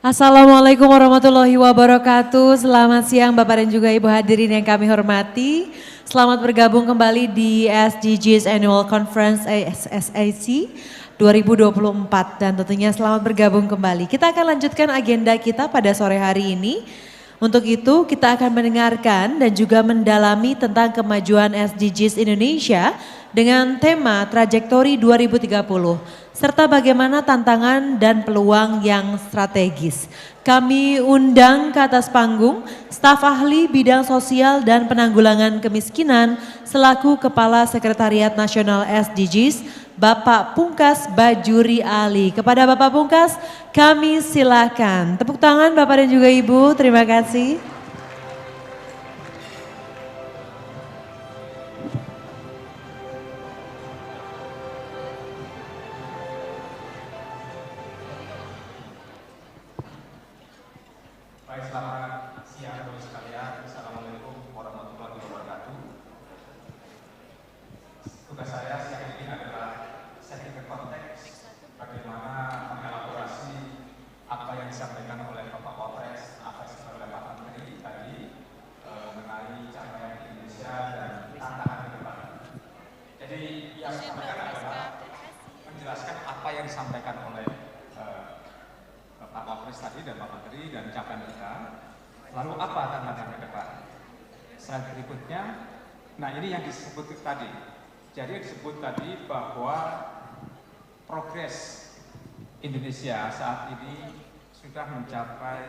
Assalamualaikum warahmatullahi wabarakatuh. Selamat siang Bapak dan juga Ibu hadirin yang kami hormati. Selamat bergabung kembali di SDGs Annual Conference SAC 2024 dan tentunya selamat bergabung kembali. Kita akan lanjutkan agenda kita pada sore hari ini. Untuk itu kita akan mendengarkan dan juga mendalami tentang kemajuan SDGs Indonesia dengan tema Trajektori 2030 serta bagaimana tantangan dan peluang yang strategis. Kami undang ke atas panggung staf ahli bidang sosial dan penanggulangan kemiskinan selaku Kepala Sekretariat Nasional SDGs Bapak Pungkas Bajuri Ali. Kepada Bapak Pungkas kami silakan. Tepuk tangan Bapak dan juga Ibu, terima kasih. Baik, selamat siang Bapak sekalian. Assalamualaikum warahmatullahi wabarakatuh. Tugas saya siang ini adalah sedikit konteks bagaimana mengelaborasi apa yang disampaikan oleh Bapak Wapres, apa yang disampaikan oleh Pak Menteri tadi mengenai capaian Indonesia dan tantangan ke depan. Jadi yang disampaikan adalah menjelaskan apa yang disampaikan oleh Pak Wapres tadi dan Pak Menteri dan capaian kita. Lalu apa tantangan ke depan? Slide berikutnya, nah ini yang disebut tadi. Jadi yang disebut tadi bahwa progres Indonesia saat ini sudah mencapai,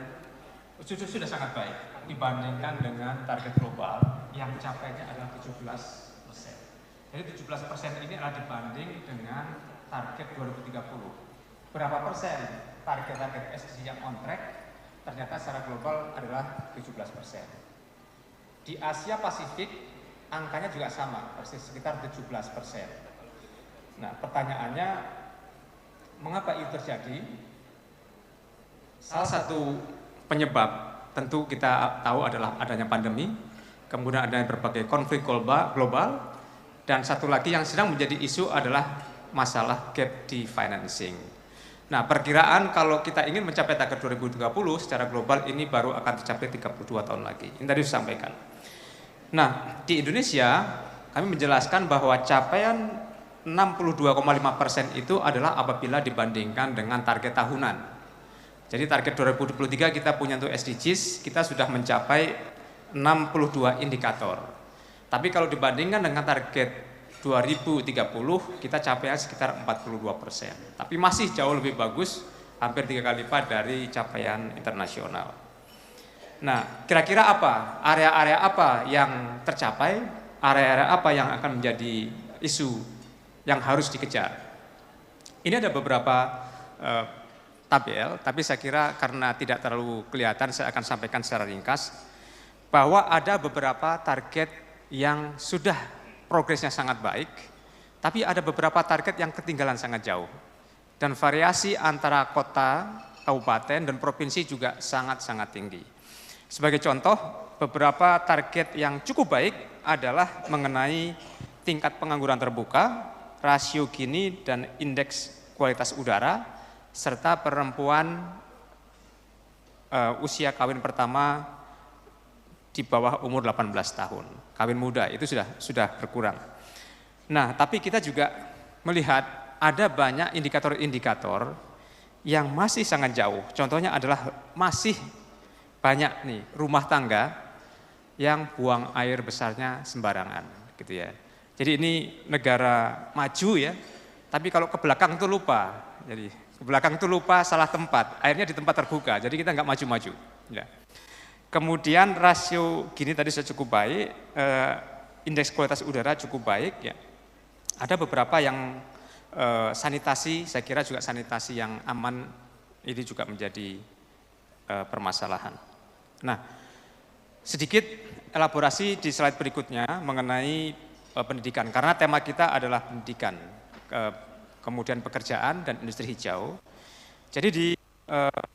sudah sangat baik dibandingkan dengan target global yang capainya adalah 17%. Jadi 17% ini adalah dibanding dengan target 2030. Berapa persen target-target SDG yang on track? Ternyata secara global adalah 17%. Di Asia Pasifik angkanya juga sama, persis sekitar 17%. Nah, pertanyaannya mengapa itu terjadi? Salah satu penyebab tentu kita tahu adalah adanya pandemi, kemudian adanya berbagai konflik global, dan satu lagi yang sedang menjadi isu adalah masalah gap di financing. Nah, perkiraan kalau kita ingin mencapai target 2030 secara global ini baru akan tercapai 32 tahun lagi. Ini tadi disampaikan. Nah, di Indonesia kami menjelaskan bahwa capaian 62,5% itu adalah apabila dibandingkan dengan target tahunan. Jadi target 2023 kita punya untuk SDGs, kita sudah mencapai 62 indikator. Tapi kalau dibandingkan dengan target 2030 kita capaian sekitar 42%. Tapi masih jauh lebih bagus, hampir 3 kali lipat dari capaian internasional. Nah, kira-kira apa? Area-area apa yang tercapai? Area-area apa yang akan menjadi isu yang harus dikejar? Ini ada beberapa tabel, tapi saya kira karena tidak terlalu kelihatan, saya akan sampaikan secara ringkas bahwa ada beberapa target yang sudah progresnya sangat baik, tapi ada beberapa target yang ketinggalan sangat jauh. Dan variasi antara kota, kabupaten, dan provinsi juga sangat-sangat tinggi. Sebagai contoh, beberapa target yang cukup baik adalah mengenai tingkat pengangguran terbuka, rasio Gini dan indeks kualitas udara, serta perempuan usia kawin pertama di bawah umur 18 tahun. Kawin muda itu sudah berkurang. Nah, tapi kita juga melihat ada banyak indikator-indikator yang masih sangat jauh. Contohnya adalah masih banyak nih rumah tangga yang buang air besarnya sembarangan gitu ya. Jadi ini negara maju ya, tapi kalau ke belakang itu lupa. Jadi ke belakang itu lupa, salah tempat, airnya di tempat terbuka. Jadi kita nggak maju-maju ya. Kemudian rasio Gini tadi sudah cukup baik, indeks kualitas udara cukup baik ya. Ada beberapa yang sanitasi, saya kira juga sanitasi yang aman ini juga menjadi permasalahan. Nah, sedikit elaborasi di slide berikutnya mengenai pendidikan, karena tema kita adalah pendidikan, kemudian pekerjaan dan industri hijau. Jadi di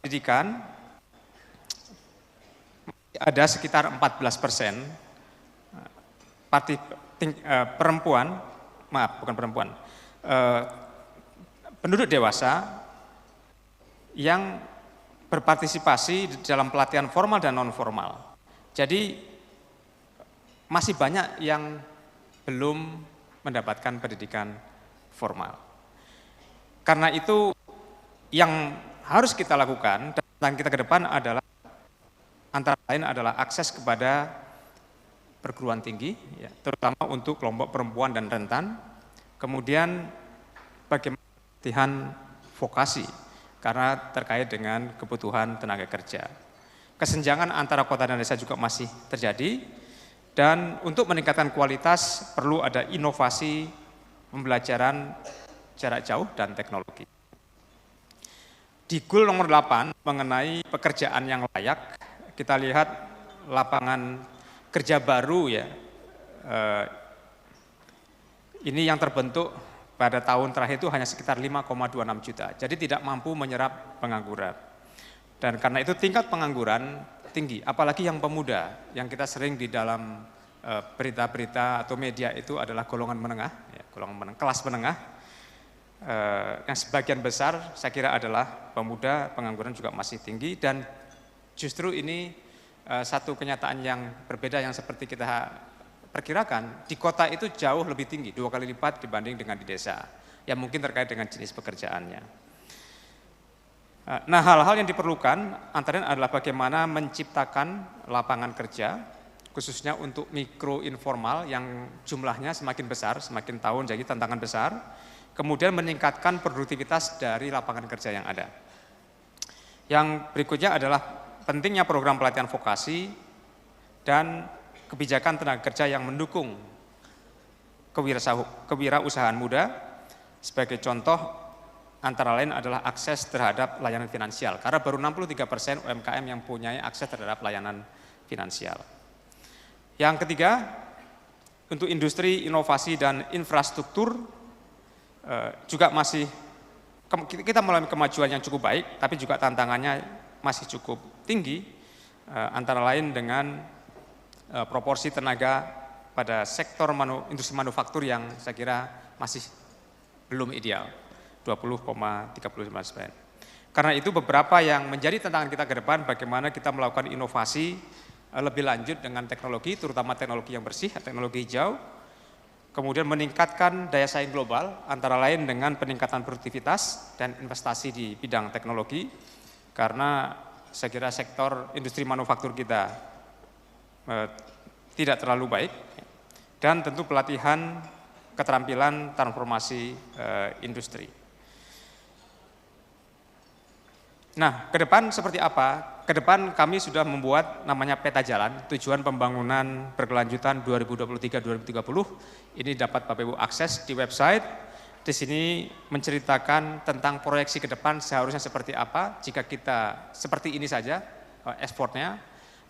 pendidikan ada sekitar 14% perempuan, penduduk dewasa yang berpartisipasi di dalam pelatihan formal dan non formal. Jadi masih banyak yang belum mendapatkan pendidikan formal. Karena itu yang harus kita lakukan dan kita ke depan adalah antara lain adalah akses kepada perguruan tinggi, ya, terutama untuk kelompok perempuan dan rentan. Kemudian bagaimana pelatihan vokasi, karena terkait dengan kebutuhan tenaga kerja. Kesenjangan antara kota dan desa juga masih terjadi, dan untuk meningkatkan kualitas perlu ada inovasi pembelajaran jarak jauh dan teknologi. Di goal nomor 8 mengenai pekerjaan yang layak, kita lihat lapangan kerja baru ya, ini yang terbentuk pada tahun terakhir itu hanya sekitar 5,26 juta, jadi tidak mampu menyerap pengangguran. Dan karena itu tingkat pengangguran tinggi, apalagi yang pemuda, yang kita sering di dalam berita-berita atau media itu adalah golongan menengah, ya, kelas menengah, yang sebagian besar saya kira adalah pemuda, pengangguran juga masih tinggi, dan justru ini satu kenyataan yang berbeda yang seperti kita perkirakan, di kota itu jauh lebih tinggi, 2 kali lipat dibanding dengan di desa, yang mungkin terkait dengan jenis pekerjaannya. Nah, hal-hal yang diperlukan antara lain adalah bagaimana menciptakan lapangan kerja, khususnya untuk mikro informal yang jumlahnya semakin besar, semakin tahun jadi tantangan besar, kemudian meningkatkan produktivitas dari lapangan kerja yang ada. Yang berikutnya adalah pentingnya program pelatihan vokasi dan kebijakan tenaga kerja yang mendukung kewirausahaan muda. Sebagai contoh antara lain adalah akses terhadap layanan finansial, karena baru 63% UMKM yang punya akses terhadap layanan finansial. Yang ketiga, untuk industri, inovasi, dan infrastruktur juga masih, kita mengalami kemajuan yang cukup baik, tapi juga tantangannya masih cukup tinggi, antara lain dengan proporsi tenaga pada sektor industri manufaktur yang saya kira masih belum ideal, 20,39%. Karena itu beberapa yang menjadi tantangan kita ke depan, bagaimana kita melakukan inovasi lebih lanjut dengan teknologi, terutama teknologi yang bersih, teknologi hijau, kemudian meningkatkan daya saing global, antara lain dengan peningkatan produktivitas dan investasi di bidang teknologi, karena saya kira sektor industri manufaktur kita tidak terlalu baik, dan tentu pelatihan keterampilan transformasi industri. Nah, ke depan seperti apa? Ke depan kami sudah membuat namanya peta jalan, tujuan pembangunan berkelanjutan 2023-2030. Ini dapat Bapak Ibu akses di website. Di sini menceritakan tentang proyeksi ke depan seharusnya seperti apa jika kita seperti ini saja ekspornya,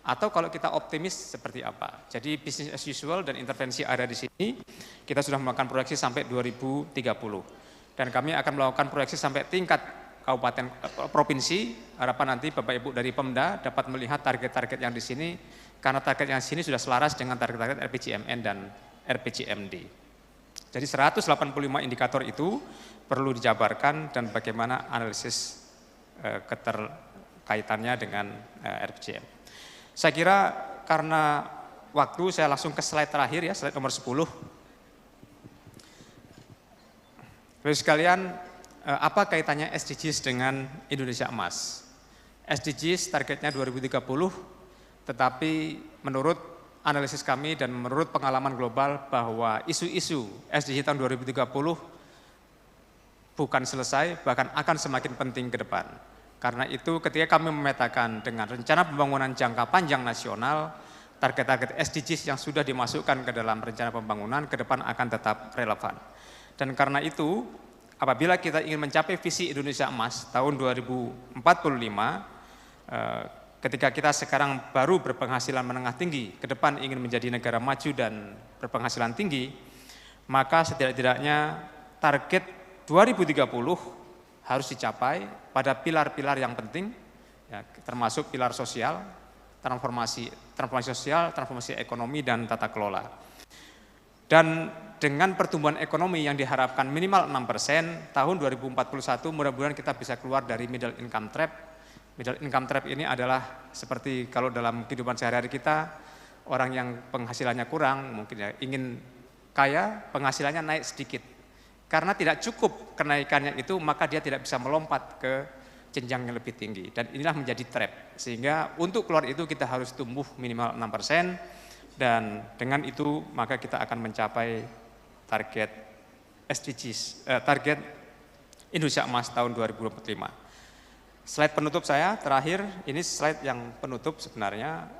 atau kalau kita optimis seperti apa. Jadi business as usual dan intervensi ada di sini. Kita sudah melakukan proyeksi sampai 2030. Dan kami akan melakukan proyeksi sampai tingkat kabupaten provinsi. Harapan nanti Bapak Ibu dari Pemda dapat melihat target-target yang di sini, karena target yang di sini sudah selaras dengan target-target RPJMN dan RPJMD. Jadi 185 indikator itu perlu dijabarkan dan bagaimana analisis keterkaitannya dengan RPJM. Saya kira karena waktu, saya langsung ke slide terakhir ya, slide nomor 10. Bapak sekalian, apa kaitannya SDGs dengan Indonesia Emas? SDGs targetnya 2030, tetapi menurut analisis kami dan menurut pengalaman global bahwa isu-isu SDGs tahun 2030 bukan selesai, bahkan akan semakin penting ke depan. Karena itu ketika kami memetakan dengan rencana pembangunan jangka panjang nasional, target-target SDGs yang sudah dimasukkan ke dalam rencana pembangunan ke depan akan tetap relevan. Dan karena itu, apabila kita ingin mencapai visi Indonesia Emas tahun 2045, ketika kita sekarang baru berpenghasilan menengah tinggi, ke depan ingin menjadi negara maju dan berpenghasilan tinggi, maka setidak-tidaknya target 2030 harus dicapai pada pilar-pilar yang penting, ya, termasuk pilar sosial, transformasi sosial, transformasi ekonomi, dan tata kelola. Dan dengan pertumbuhan ekonomi yang diharapkan minimal 6%, tahun 2041 mudah-mudahan kita bisa keluar dari middle income trap, Middle income trap ini adalah seperti kalau dalam kehidupan sehari-hari kita, orang yang penghasilannya kurang, mungkin ya ingin kaya, penghasilannya naik sedikit. Karena tidak cukup kenaikannya itu, maka dia tidak bisa melompat ke jenjang yang lebih tinggi. Dan inilah menjadi trap. Sehingga untuk keluar itu kita harus tumbuh minimal 6%, dan dengan itu maka kita akan mencapai target SDGs, target Indonesia Emas tahun 2045. Slide penutup saya terakhir, ini slide yang penutup sebenarnya.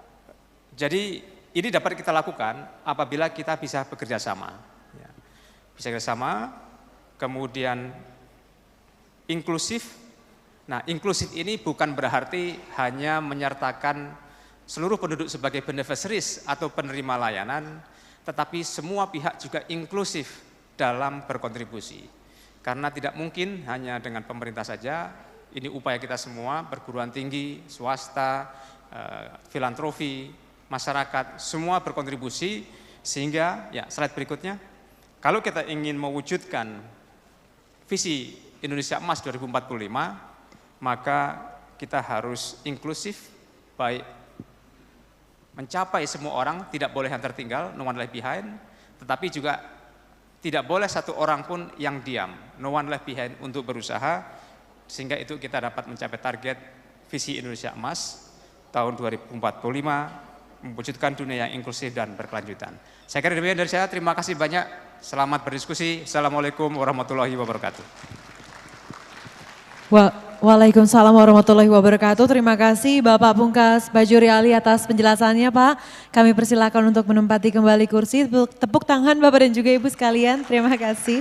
Jadi ini dapat kita lakukan apabila kita bisa bekerja sama. Bisa bekerja sama, kemudian inklusif. Nah, inklusif ini bukan berarti hanya menyertakan seluruh penduduk sebagai beneficiaries atau penerima layanan, tetapi semua pihak juga inklusif dalam berkontribusi. Karena tidak mungkin hanya dengan pemerintah saja, ini upaya kita semua, perguruan tinggi, swasta, filantropi, masyarakat, semua berkontribusi sehingga, ya slide berikutnya, kalau kita ingin mewujudkan visi Indonesia Emas 2045, maka kita harus inklusif, baik mencapai semua orang, tidak boleh yang tertinggal, no one left behind, tetapi juga tidak boleh satu orang pun yang diam, no one left behind untuk berusaha, sehingga itu kita dapat mencapai target visi Indonesia Emas tahun 2045, mewujudkan dunia yang inklusif dan berkelanjutan. Saya kira demikian dari saya, terima kasih banyak, selamat berdiskusi, Assalamualaikum warahmatullahi wabarakatuh. Waalaikumsalam warahmatullahi wabarakatuh. Terima kasih Bapak Pungkas Bajuri Ali atas penjelasannya Pak. Kami persilakan untuk menempati kembali kursi. Tepuk tangan Bapak dan juga Ibu sekalian. Terima kasih.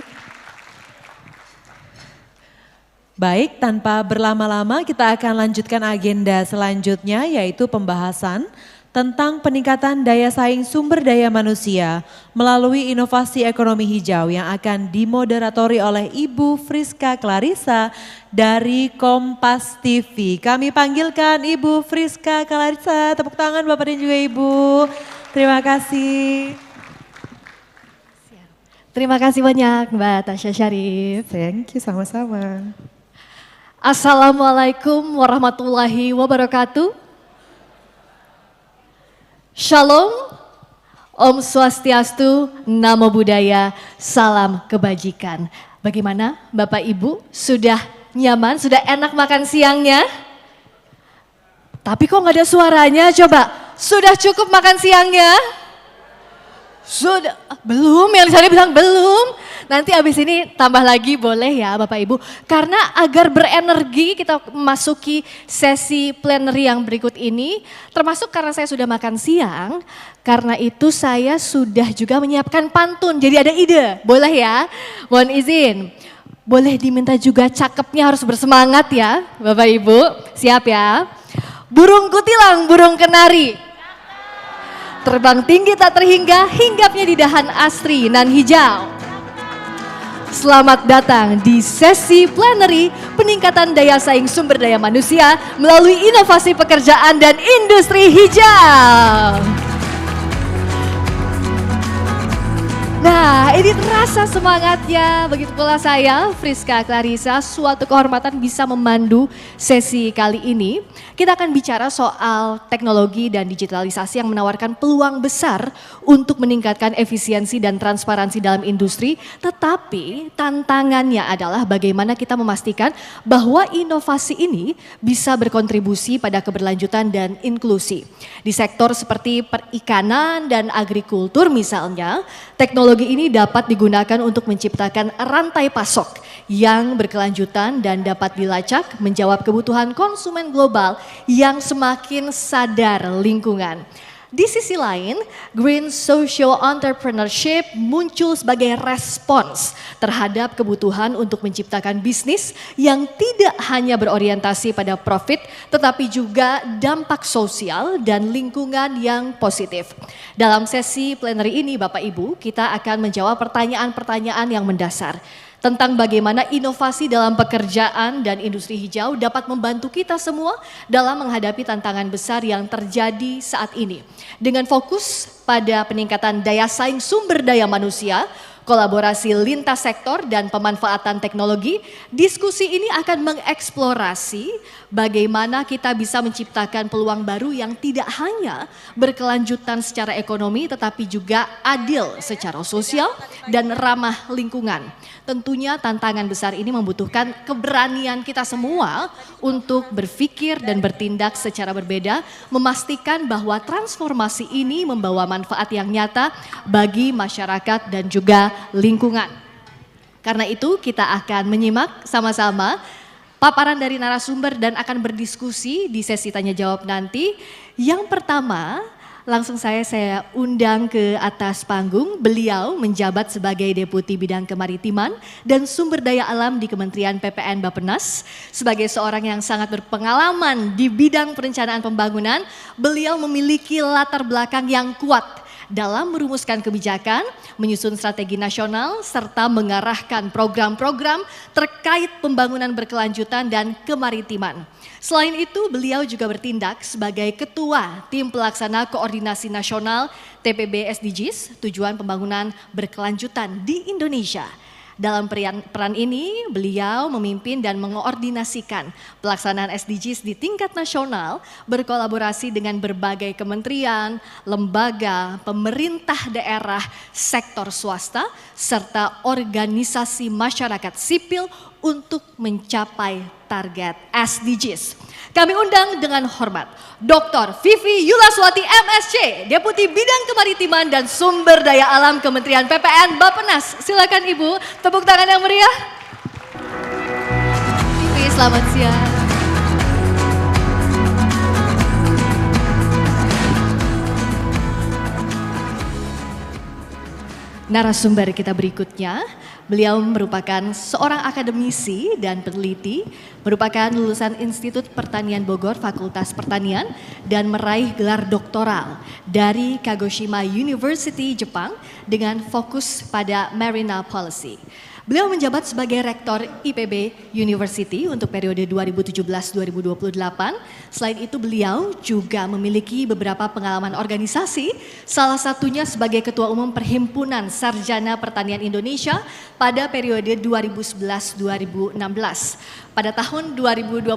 Baik, tanpa berlama-lama kita akan lanjutkan agenda selanjutnya yaitu pembahasan tentang peningkatan daya saing sumber daya manusia melalui inovasi ekonomi hijau yang akan dimoderatori oleh Ibu Friska Clarissa dari Kompas TV. Kami panggilkan Ibu Friska Clarissa, tepuk tangan Bapak dan juga Ibu. Terima kasih. Terima kasih banyak Mbak Tasya Syarif. Thank you, sama-sama. Assalamualaikum warahmatullahi wabarakatuh. Shalom, Om Swastiastu, Namo Buddhaya, salam kebajikan. Bagaimana Bapak Ibu, sudah nyaman, sudah enak makan siangnya? Tapi kok nggak ada suaranya, coba, sudah cukup makan siangnya? Sudah, belum, yang saya bilang belum. Nanti abis ini tambah lagi boleh ya Bapak Ibu. Karena agar berenergi kita memasuki sesi plenary yang berikut ini. Termasuk karena saya sudah makan siang. Karena itu saya sudah juga menyiapkan pantun. Jadi ada ide, boleh ya? Mohon izin. Boleh diminta juga cakepnya harus bersemangat ya Bapak Ibu. Siap ya? Burung kutilang, burung kenari. Terbang tinggi tak terhingga, hinggapnya di dahan asri nan hijau. Selamat datang di sesi plenary peningkatan daya saing sumber daya manusia melalui inovasi pekerjaan dan industri hijau. Nah, ini terasa semangatnya, begitu pula saya, Friska Clarissa, suatu kehormatan bisa memandu sesi kali ini. Kita akan bicara soal teknologi dan digitalisasi yang menawarkan peluang besar untuk meningkatkan efisiensi dan transparansi dalam industri, tetapi tantangannya adalah bagaimana kita memastikan bahwa inovasi ini bisa berkontribusi pada keberlanjutan dan inklusi. Di sektor seperti perikanan dan agrikultur misalnya, teknologi ini dapat digunakan untuk menciptakan rantai pasok yang berkelanjutan dan dapat dilacak menjawab kebutuhan konsumen global yang semakin sadar lingkungan. Di sisi lain, Green Social Entrepreneurship muncul sebagai respons terhadap kebutuhan untuk menciptakan bisnis yang tidak hanya berorientasi pada profit, tetapi juga dampak sosial dan lingkungan yang positif. Dalam sesi plenary ini Bapak Ibu, kita akan menjawab pertanyaan-pertanyaan yang mendasar tentang bagaimana inovasi dalam pekerjaan dan industri hijau dapat membantu kita semua dalam menghadapi tantangan besar yang terjadi saat ini. Dengan fokus pada peningkatan daya saing sumber daya manusia, kolaborasi lintas sektor dan pemanfaatan teknologi. Diskusi ini akan mengeksplorasi bagaimana kita bisa menciptakan peluang baru yang tidak hanya berkelanjutan secara ekonomi tetapi juga adil secara sosial dan ramah lingkungan. Tentunya tantangan besar ini membutuhkan keberanian kita semua untuk berpikir dan bertindak secara berbeda, memastikan bahwa transformasi ini membawa manfaat yang nyata bagi masyarakat dan juga lingkungan. Karena itu kita akan menyimak sama-sama paparan dari narasumber dan akan berdiskusi di sesi tanya jawab nanti. Yang pertama, langsung saya undang ke atas panggung. Beliau menjabat sebagai Deputi Bidang Kemaritiman dan Sumber Daya Alam di Kementerian PPN Bappenas. Sebagai seorang yang sangat berpengalaman di bidang perencanaan pembangunan, beliau memiliki latar belakang yang kuat dalam merumuskan kebijakan, menyusun strategi nasional, serta mengarahkan program-program terkait pembangunan berkelanjutan dan kemaritiman. Selain itu, beliau juga bertindak sebagai Ketua Tim Pelaksana Koordinasi Nasional TPB SDGs, Tujuan Pembangunan Berkelanjutan di Indonesia. Dalam peran ini, beliau memimpin dan mengoordinasikan pelaksanaan SDGs di tingkat nasional, berkolaborasi dengan berbagai kementerian, lembaga, pemerintah daerah, sektor swasta, serta organisasi masyarakat sipil untuk mencapai target SDGs. Kami undang dengan hormat Dr. Vivi Yulaswati MSc, Deputi Bidang Kemaritiman dan Sumber Daya Alam Kementerian PPN Bappenas. Silakan Ibu, tepuk tangan yang meriah. Vivi, selamat siang. Narasumber kita berikutnya, beliau merupakan seorang akademisi dan peneliti, merupakan lulusan Institut Pertanian Bogor Fakultas Pertanian dan meraih gelar doktoral dari Kagoshima University Jepang dengan fokus pada Marina Policy. Beliau menjabat sebagai Rektor IPB University untuk periode 2017-2028. Selain itu beliau juga memiliki beberapa pengalaman organisasi, salah satunya sebagai Ketua Umum Perhimpunan Sarjana Pertanian Indonesia pada periode 2011-2016. Pada tahun 2023,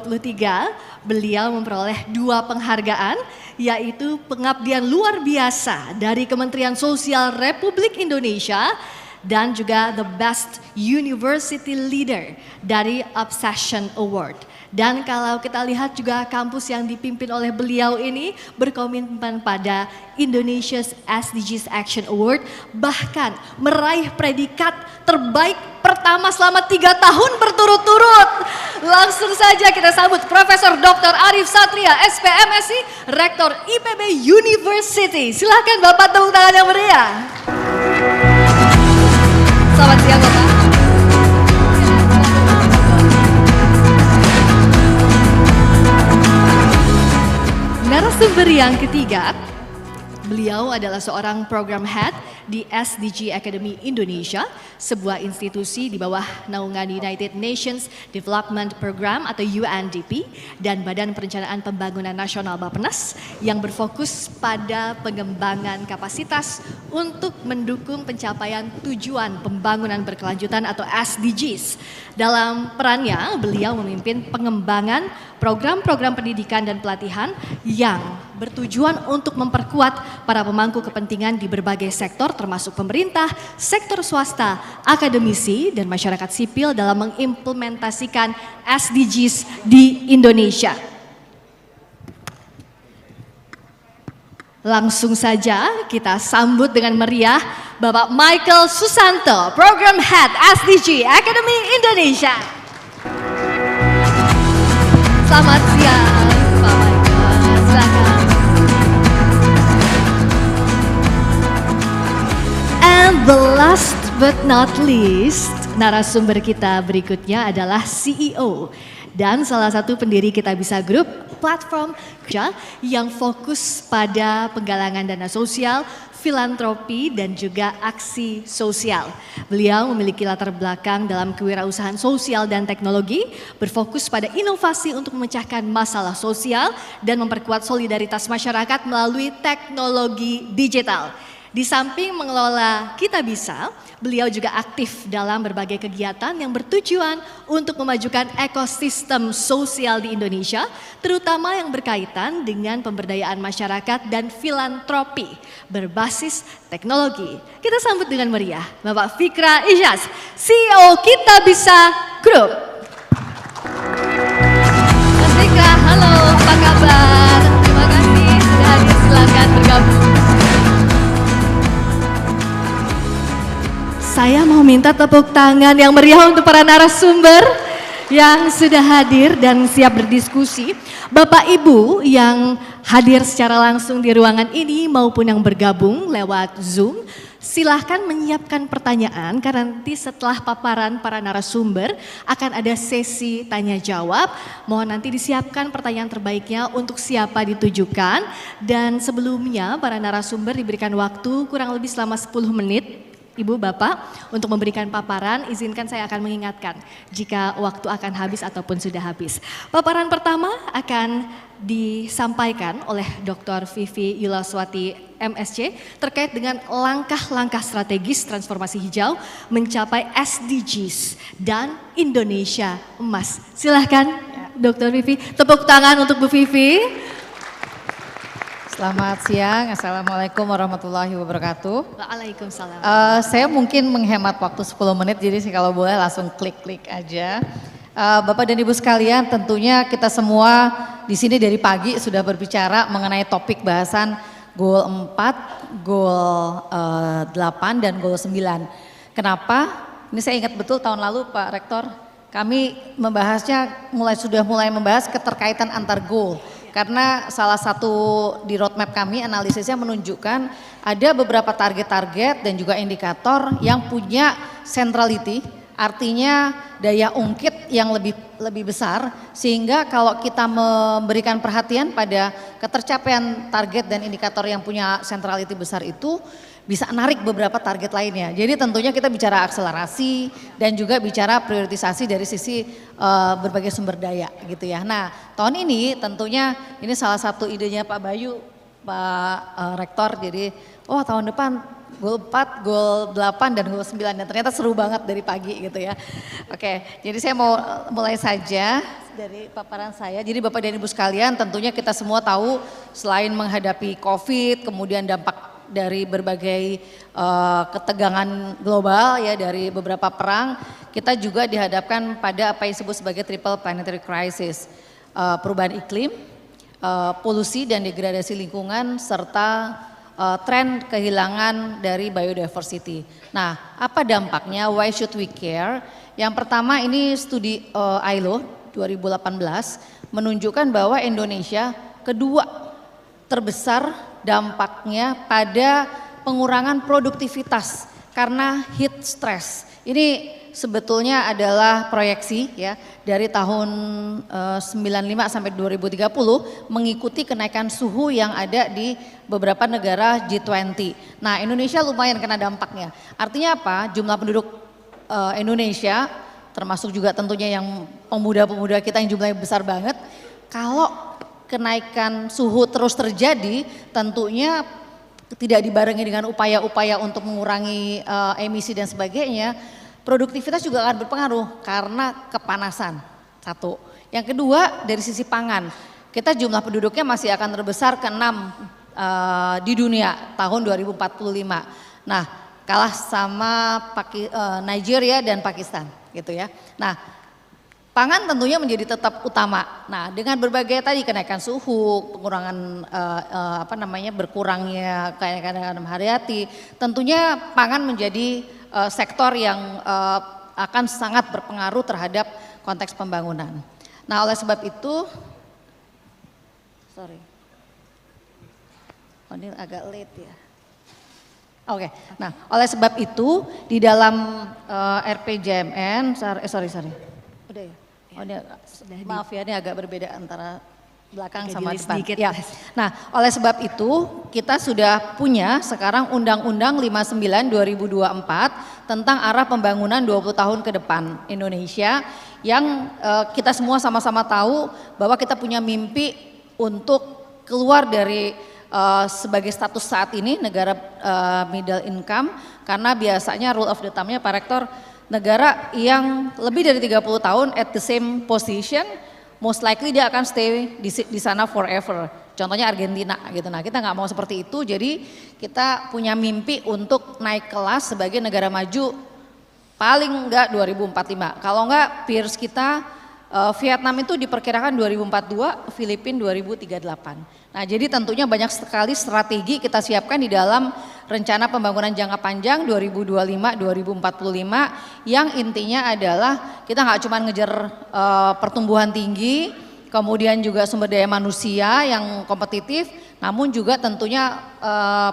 beliau memperoleh 2 penghargaan, yaitu pengabdian luar biasa dari Kementerian Sosial Republik Indonesia dan juga The Best University Leader dari Obsession Award. Dan kalau kita lihat juga kampus yang dipimpin oleh beliau ini berkomitmen pada Indonesia's SDGs Action Award, bahkan meraih predikat terbaik pertama selama 3 tahun berturut-turut. Langsung saja kita sambut Profesor Dr. Arif Satria, SPMSI, Rektor IPB University. Silakan Bapak, tepuk tangan yang meriah. Selamat siang Bapak. Narasumber yang ketiga, beliau adalah seorang program head di SDG Academy Indonesia, sebuah institusi di bawah naungan United Nations Development Program atau UNDP dan Badan Perencanaan Pembangunan Nasional Bappenas yang berfokus pada pengembangan kapasitas untuk mendukung pencapaian tujuan pembangunan berkelanjutan atau SDGs. Dalam perannya, beliau memimpin pengembangan program-program pendidikan dan pelatihan yang bertujuan untuk memperkuat para pemangku kepentingan di berbagai sektor termasuk pemerintah, sektor swasta, akademisi, dan masyarakat sipil dalam mengimplementasikan SDGs di Indonesia. Langsung saja kita sambut dengan meriah Bapak Michael Susanto, Program Head SDG Academy Indonesia. Selamat siang Pak Michael, silakan. And the last but not least, narasumber kita berikutnya adalah CEO dan salah satu pendiri Kita Bisa Group, platform kerja yang fokus pada penggalangan dana sosial, filantropi, dan juga aksi sosial. Beliau memiliki latar belakang dalam kewirausahaan sosial dan teknologi, berfokus pada inovasi untuk memecahkan masalah sosial dan memperkuat solidaritas masyarakat melalui teknologi digital. Di samping mengelola Kita Bisa, beliau juga aktif dalam berbagai kegiatan yang bertujuan untuk memajukan ekosistem sosial di Indonesia, terutama yang berkaitan dengan pemberdayaan masyarakat dan filantropi berbasis teknologi. Kita sambut dengan meriah Bapak Fikra Ilyas, CEO Kita Bisa Group. Mas Fikra, halo, apa kabar? Terima kasih sudah hadir, silakan bergabung. Saya mau minta tepuk tangan yang meriah untuk para narasumber yang sudah hadir dan siap berdiskusi. Bapak Ibu yang hadir secara langsung di ruangan ini maupun yang bergabung lewat Zoom, silahkan menyiapkan pertanyaan karena nanti setelah paparan para narasumber akan ada sesi tanya jawab. Mohon nanti disiapkan pertanyaan terbaiknya untuk siapa ditujukan, dan sebelumnya para narasumber diberikan waktu kurang lebih selama 10 menit. Ibu, Bapak, untuk memberikan paparan, izinkan saya akan mengingatkan jika waktu akan habis ataupun sudah habis. Paparan pertama akan disampaikan oleh Dr. Vivi Yulaswati MSc terkait dengan langkah-langkah strategis transformasi hijau mencapai SDGs dan Indonesia Emas. Silahkan Dr. Vivi, tepuk tangan untuk Bu Vivi. Selamat siang, Assalamualaikum warahmatullahi wabarakatuh. Waalaikumsalam. Saya mungkin menghemat waktu 10 menit, jadi kalau boleh langsung klik-klik aja. Bapak dan Ibu sekalian, tentunya kita semua di sini dari pagi sudah berbicara mengenai topik bahasan Goal 4, Goal 8, dan Goal 9. Kenapa? Ini saya ingat betul tahun lalu Pak Rektor, kami membahasnya sudah mulai membahas keterkaitan antar goal. Karena salah satu di roadmap kami analisisnya menunjukkan ada beberapa target-target dan juga indikator yang punya centrality, artinya daya ungkit yang lebih besar, sehingga kalau kita memberikan perhatian pada ketercapaian target dan indikator yang punya centrality besar itu bisa narik beberapa target lainnya. Jadi tentunya kita bicara akselerasi dan juga bicara prioritisasi dari sisi berbagai sumber daya gitu ya. Nah tahun ini tentunya ini salah satu idenya Pak Bayu, Pak Rektor, jadi tahun depan Goal 4, Goal 8, dan Goal 9, dan ternyata seru banget dari pagi gitu ya. Oke, jadi saya mau mulai saja dari paparan saya. Jadi Bapak dan Ibu sekalian, tentunya kita semua tahu selain menghadapi COVID, kemudian dampak dari berbagai ketegangan global ya, dari beberapa perang, kita juga dihadapkan pada apa yang disebut sebagai triple planetary crisis, perubahan iklim, polusi dan degradasi lingkungan, serta tren kehilangan dari biodiversity. Nah, apa dampaknya? Why should we care? Yang pertama, ini studi ILO 2018 menunjukkan bahwa Indonesia kedua terbesar dampaknya pada pengurangan produktivitas karena heat stress. Ini sebetulnya adalah proyeksi ya dari tahun 95 sampai 2030 mengikuti kenaikan suhu yang ada di beberapa negara G20. Nah, Indonesia lumayan kena dampaknya. Artinya apa? Jumlah penduduk Indonesia termasuk juga tentunya yang pemuda-pemuda kita yang jumlahnya besar banget. Kalau kenaikan suhu terus terjadi, tentunya tidak dibarengi dengan upaya-upaya untuk mengurangi emisi dan sebagainya, produktivitas juga akan berpengaruh karena kepanasan. Satu. Yang kedua, dari sisi pangan, kita jumlah penduduknya masih akan terbesar ke-6 di dunia tahun 2045. Nah, kalah sama Nigeria dan Pakistan gitu ya. Nah, pangan tentunya menjadi tetap utama. Nah, dengan berbagai tadi kenaikan suhu, pengurangan berkurangnya kenaikan hayati, tentunya pangan menjadi sektor yang akan sangat berpengaruh terhadap konteks pembangunan. Nah, oleh sebab itu, ini agak late ya. Oke. Nah, oleh sebab itu di dalam RPJMN, udah ya. Maaf ya, ini agak berbeda antara belakang sama depan. Ya. Nah, oleh sebab itu kita sudah punya sekarang Undang-Undang 59 2024 tentang arah pembangunan 20 tahun ke depan Indonesia, yang kita semua sama-sama tahu bahwa kita punya mimpi untuk keluar dari sebagai status saat ini negara middle income, karena biasanya rule of the thumb-nya Pak Rektor, negara yang lebih dari 30 tahun at the same position, most likely dia akan stay di sana forever. Contohnya Argentina gitu. Nah, kita nggak mau seperti itu, jadi kita punya mimpi untuk naik kelas sebagai negara maju paling enggak 2045. Kalau enggak peers kita Vietnam itu diperkirakan 2042, Filipina 2038. Nah, jadi tentunya banyak sekali strategi kita siapkan di dalam rencana pembangunan jangka panjang 2025-2045 yang intinya adalah kita nggak cuma ngejar pertumbuhan tinggi, kemudian juga sumber daya manusia yang kompetitif, namun juga tentunya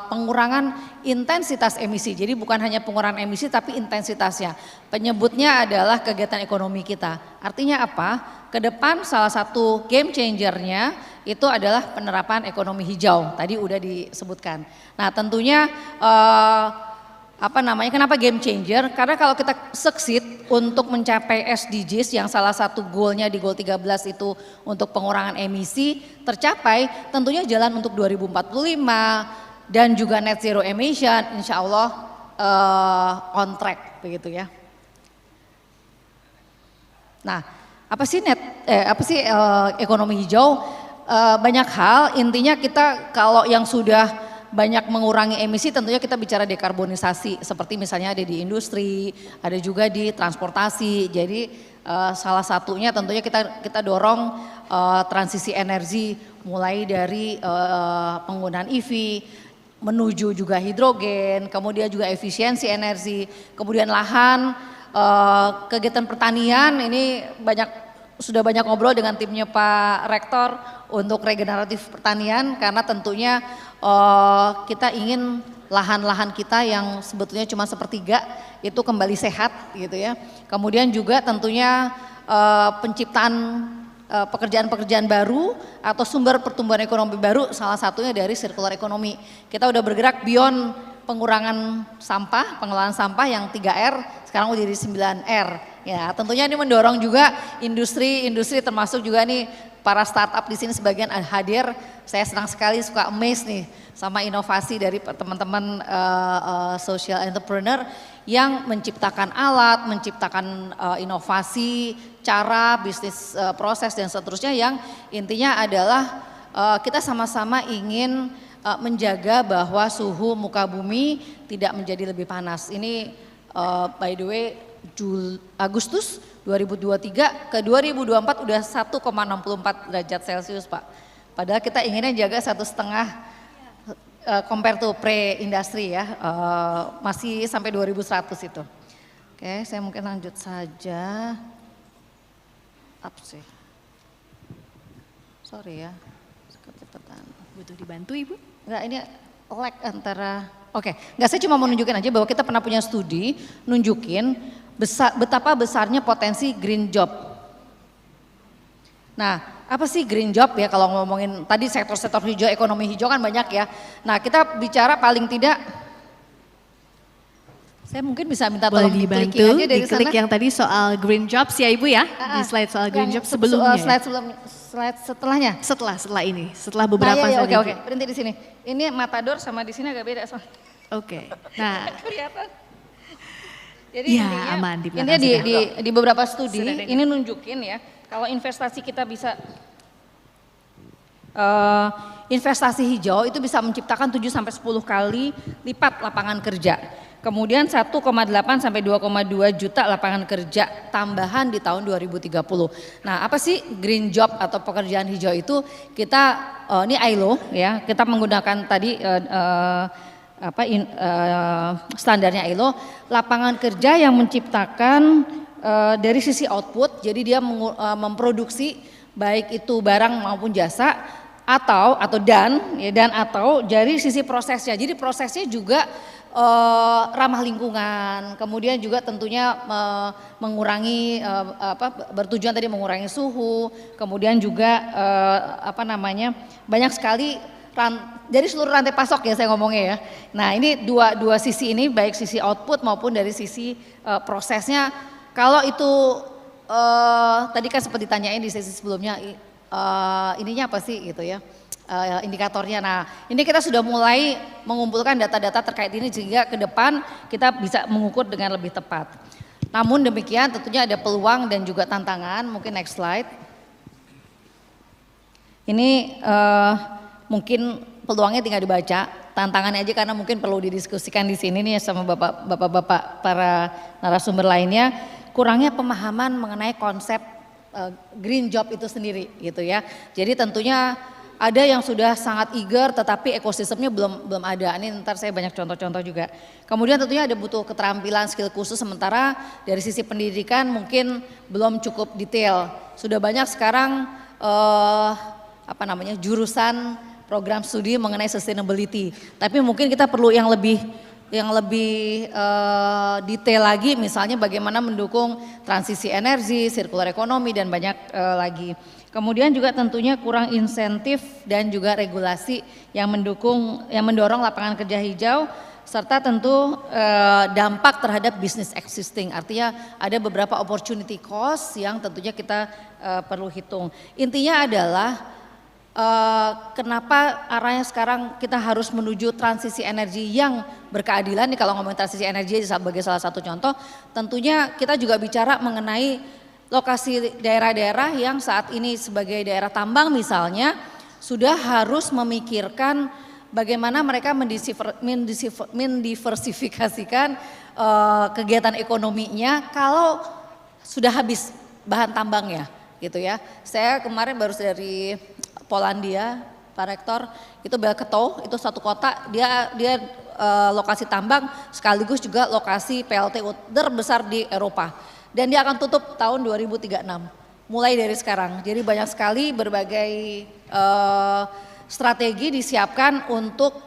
pengurangan intensitas emisi. Jadi bukan hanya pengurangan emisi tapi intensitasnya. Penyebutnya adalah kegiatan ekonomi kita. Artinya apa? Ke depan salah satu game changernya itu adalah penerapan ekonomi hijau. Tadi udah disebutkan. Nah, tentunya kenapa game changer? Karena kalau kita succeed untuk mencapai SDGs yang salah satu goalnya di goal 13 itu untuk pengurangan emisi tercapai, tentunya jalan untuk 2045 dan juga net zero emission insya Allah on track begitu ya. Nah, apa sih ekonomi hijau? Banyak hal, intinya kita kalau yang sudah banyak mengurangi emisi tentunya kita bicara dekarbonisasi seperti misalnya ada di industri, ada juga di transportasi. Jadi salah satunya tentunya kita dorong transisi energi mulai dari penggunaan EV menuju juga hidrogen, kemudian juga efisiensi energi, kemudian lahan, kegiatan pertanian ini sudah banyak ngobrol dengan timnya Pak Rektor untuk regeneratif pertanian karena tentunya kita ingin lahan-lahan kita yang sebetulnya cuma sepertiga itu kembali sehat gitu ya. Kemudian juga tentunya penciptaan pekerjaan-pekerjaan baru atau sumber pertumbuhan ekonomi baru salah satunya dari circular economy. Kita udah bergerak beyond pengurangan sampah, pengelolaan sampah yang 3R sekarang udah jadi 9R. Ya, tentunya ini mendorong juga industri termasuk juga nih para startup di sini sebagian hadir. Saya senang sekali, suka amazed nih sama inovasi dari teman-teman social entrepreneur yang menciptakan alat, menciptakan inovasi, cara, bisnis proses dan seterusnya yang intinya adalah kita sama-sama ingin menjaga bahwa suhu muka bumi tidak menjadi lebih panas. Ini by the way Agustus 2023 ke 2024 udah 1,64 derajat Celcius Pak. Padahal kita inginnya jaga 1,5 compare to pre-industri ya, masih sampai 2100 itu. Oke, saya mungkin lanjut saja. Up sih. Sorry ya, kecepatan. Butuh dibantu Ibu? Enggak, ini lag antara, oke, enggak, saya cuma mau nunjukin aja bahwa kita pernah punya studi nunjukin betapa besarnya potensi green job. Nah, apa sih green job ya kalau ngomongin tadi sektor-sektor hijau, ekonomi hijau kan banyak ya. Nah, kita bicara paling tidak, saya mungkin bisa minta tolong dibantu, aja dari diklik sana. yang tadi soal green jobs ya Ibu ya, di slide soal green job sebelumnya. Slide setelahnya. Setelah ini, setelah beberapa Nah, slide. Oke, berhenti di sini. Ini Matador sama di sini agak beda soalnya. Oke, nah. Kelihatan. Jadi ya, aman di belakang intinya di beberapa studi sudah ini nunjukin ya kalau investasi kita bisa investasi hijau itu bisa menciptakan 7 sampai 10 kali lipat lapangan kerja. Kemudian 1,8 sampai 2,2 juta lapangan kerja tambahan di tahun 2030. Nah, apa sih green job atau pekerjaan hijau itu? Kita ini ILO ya, kita menggunakan tadi standarnya ILO, lapangan kerja yang menciptakan dari sisi output, jadi dia memproduksi baik itu barang maupun jasa atau dari sisi prosesnya. Jadi prosesnya juga ramah lingkungan, kemudian juga tentunya mengurangi bertujuan tadi mengurangi suhu, kemudian juga banyak sekali dari seluruh rantai pasok ya saya ngomongnya ya. Nah, ini dua sisi ini baik sisi output maupun dari sisi prosesnya. Kalau itu tadi kan sempat ditanyain di sesi sebelumnya ininya apa sih gitu ya. indikatornya. Nah, ini kita sudah mulai mengumpulkan data-data terkait ini sehingga ke depan kita bisa mengukur dengan lebih tepat. Namun demikian tentunya ada peluang dan juga tantangan. Mungkin next slide. Ini mungkin peluangnya tinggal dibaca, tantangannya aja karena mungkin perlu didiskusikan di sini nih sama bapak-bapak para narasumber lainnya. Kurangnya pemahaman mengenai konsep green job itu sendiri gitu ya. Jadi tentunya ada yang sudah sangat eager tetapi ekosistemnya belum ada. Ini ntar saya banyak contoh-contoh juga. Kemudian tentunya ada butuh keterampilan skill khusus, sementara dari sisi pendidikan mungkin belum cukup detail. Sudah banyak sekarang jurusan program studi mengenai sustainability. Tapi mungkin kita perlu yang lebih detail lagi, misalnya bagaimana mendukung transisi energi, circular economy dan banyak lagi. Kemudian juga tentunya kurang insentif dan juga regulasi yang mendorong lapangan kerja hijau, serta tentu dampak terhadap bisnis existing. Artinya ada beberapa opportunity cost yang tentunya kita perlu hitung. Intinya adalah kenapa arahnya sekarang kita harus menuju transisi energi yang berkeadilan. Nih kalau ngomongin transisi energi sebagai salah satu contoh, tentunya kita juga bicara mengenai lokasi daerah-daerah yang saat ini sebagai daerah tambang misalnya sudah harus memikirkan bagaimana mereka mendiversifikasikan kegiatan ekonominya kalau sudah habis bahan tambangnya gitu ya. Saya kemarin baru dari Polandia, Pak Rektor, itu Belketo, itu satu kota, dia lokasi tambang sekaligus juga lokasi PLTU terbesar di Eropa. Dan dia akan tutup tahun 2036, mulai dari sekarang. Jadi banyak sekali berbagai strategi disiapkan untuk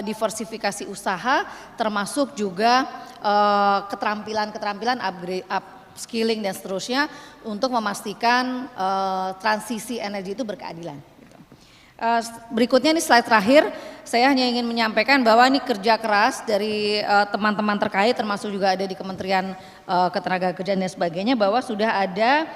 diversifikasi usaha, termasuk juga keterampilan upskilling dan seterusnya untuk memastikan transisi energi itu berkeadilan. Berikutnya ini slide terakhir, saya hanya ingin menyampaikan bahwa ini kerja keras dari teman-teman terkait, termasuk juga ada di Kementerian Ketenagakerjaan dan sebagainya, bahwa sudah ada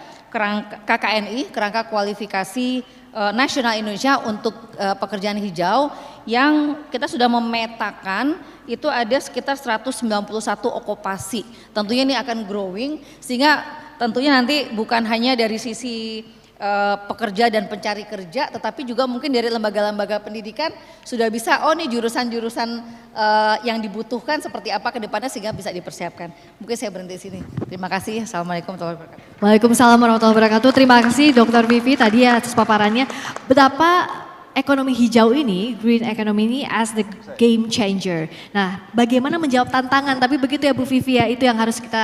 KKNI, kerangka kualifikasi nasional Indonesia untuk pekerjaan hijau, yang kita sudah memetakan itu ada sekitar 191 okupasi. Tentunya ini akan growing, sehingga tentunya nanti bukan hanya dari sisi pekerja dan pencari kerja, tetapi juga mungkin dari lembaga-lembaga pendidikan sudah bisa, oh nih jurusan-jurusan yang dibutuhkan seperti apa ke depannya sehingga bisa dipersiapkan. Mungkin saya berhenti di sini. Terima kasih. Assalamualaikum warahmatullahi wabarakatuh. Waalaikumsalam warahmatullahi wabarakatuh. Terima kasih Dr. Vivi tadi atas paparannya. Betapa ekonomi hijau ini, green economy ini as the game changer. Nah, bagaimana menjawab tantangan, tapi begitu ya Bu Vivi ya, itu yang harus kita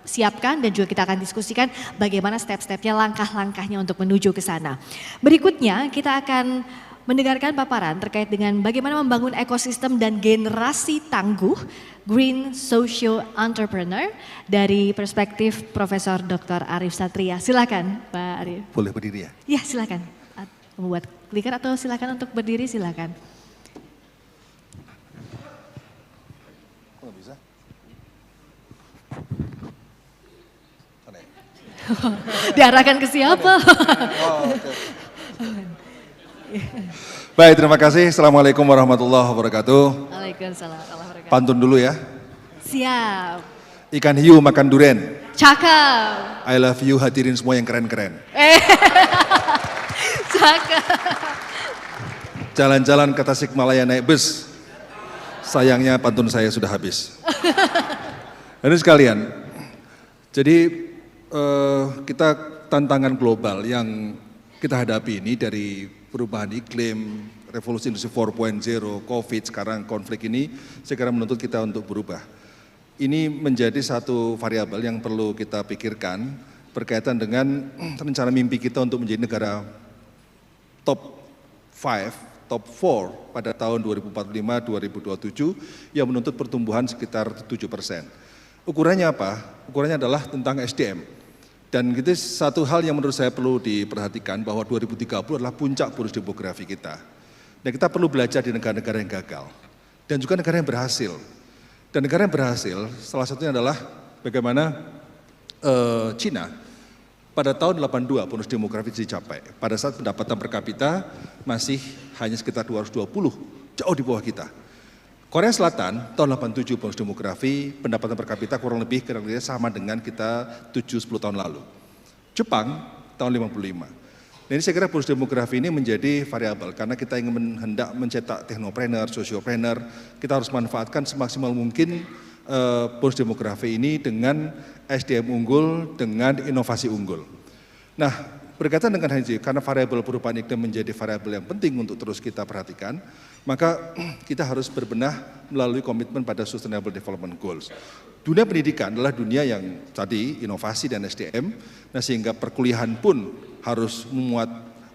siapkan dan juga kita akan diskusikan bagaimana step-stepnya, langkah-langkahnya untuk menuju ke sana. Berikutnya kita akan mendengarkan paparan terkait dengan bagaimana membangun ekosistem dan generasi tangguh Green Social Entrepreneur dari perspektif Profesor Dr. Arief Satria. Silakan Pak Arief. Boleh berdiri ya? Ya silakan. Membuat clicker atau silakan untuk berdiri silakan. Kok nggak bisa? Sana ya? Diarahkan ke siapa? Oh, okay. Baik, terima kasih. Assalamualaikum warahmatullahi wabarakatuh. Waalaikumsalam warahmatullahi wabarakatuh. Pantun dulu ya. Siap. Ikan hiu makan duren. Cakep. I love you, hadirin semua yang keren-keren. Cakep. Jalan-jalan ke Tasikmalaya naik bus. Sayangnya pantun saya sudah habis. Hadirin sekalian, jadi kita tantangan global yang kita hadapi ini dari perubahan iklim, revolusi industri 4.0, COVID, sekarang konflik ini sekarang menuntut kita untuk berubah. Ini menjadi satu variabel yang perlu kita pikirkan berkaitan dengan rencana mimpi kita untuk menjadi negara top 5, top 4 pada tahun 2045-2027 yang menuntut pertumbuhan sekitar 7%. Ukurannya apa? Ukurannya adalah tentang SDM. Dan itu satu hal yang menurut saya perlu diperhatikan bahwa 2030 adalah puncak bonus demografi kita. Dan kita perlu belajar di negara-negara yang gagal dan juga negara yang berhasil. Dan negara yang berhasil salah satunya adalah bagaimana Cina pada tahun 82 bonus demografi dicapai. Pada saat pendapatan per kapita masih hanya sekitar 220, jauh di bawah kita. Korea Selatan tahun 87 bonus demografi, pendapatan per kapita kurang lebih kira-kira sama dengan kita 7-10 tahun lalu. Jepang tahun 55. Nah, ini saya kira bonus demografi ini menjadi variabel karena kita ingin hendak mencetak teknopreneur, sosiopreneur, kita harus manfaatkan semaksimal mungkin bonus demografi ini dengan SDM unggul, dengan inovasi unggul. Nah, berkaitan dengan hal itu, karena variabel perubahan iklim menjadi variabel yang penting untuk terus kita perhatikan, maka kita harus berbenah melalui komitmen pada Sustainable Development Goals. Dunia pendidikan adalah dunia yang tadi inovasi dan SDM, nah sehingga perkuliahan pun harus memuat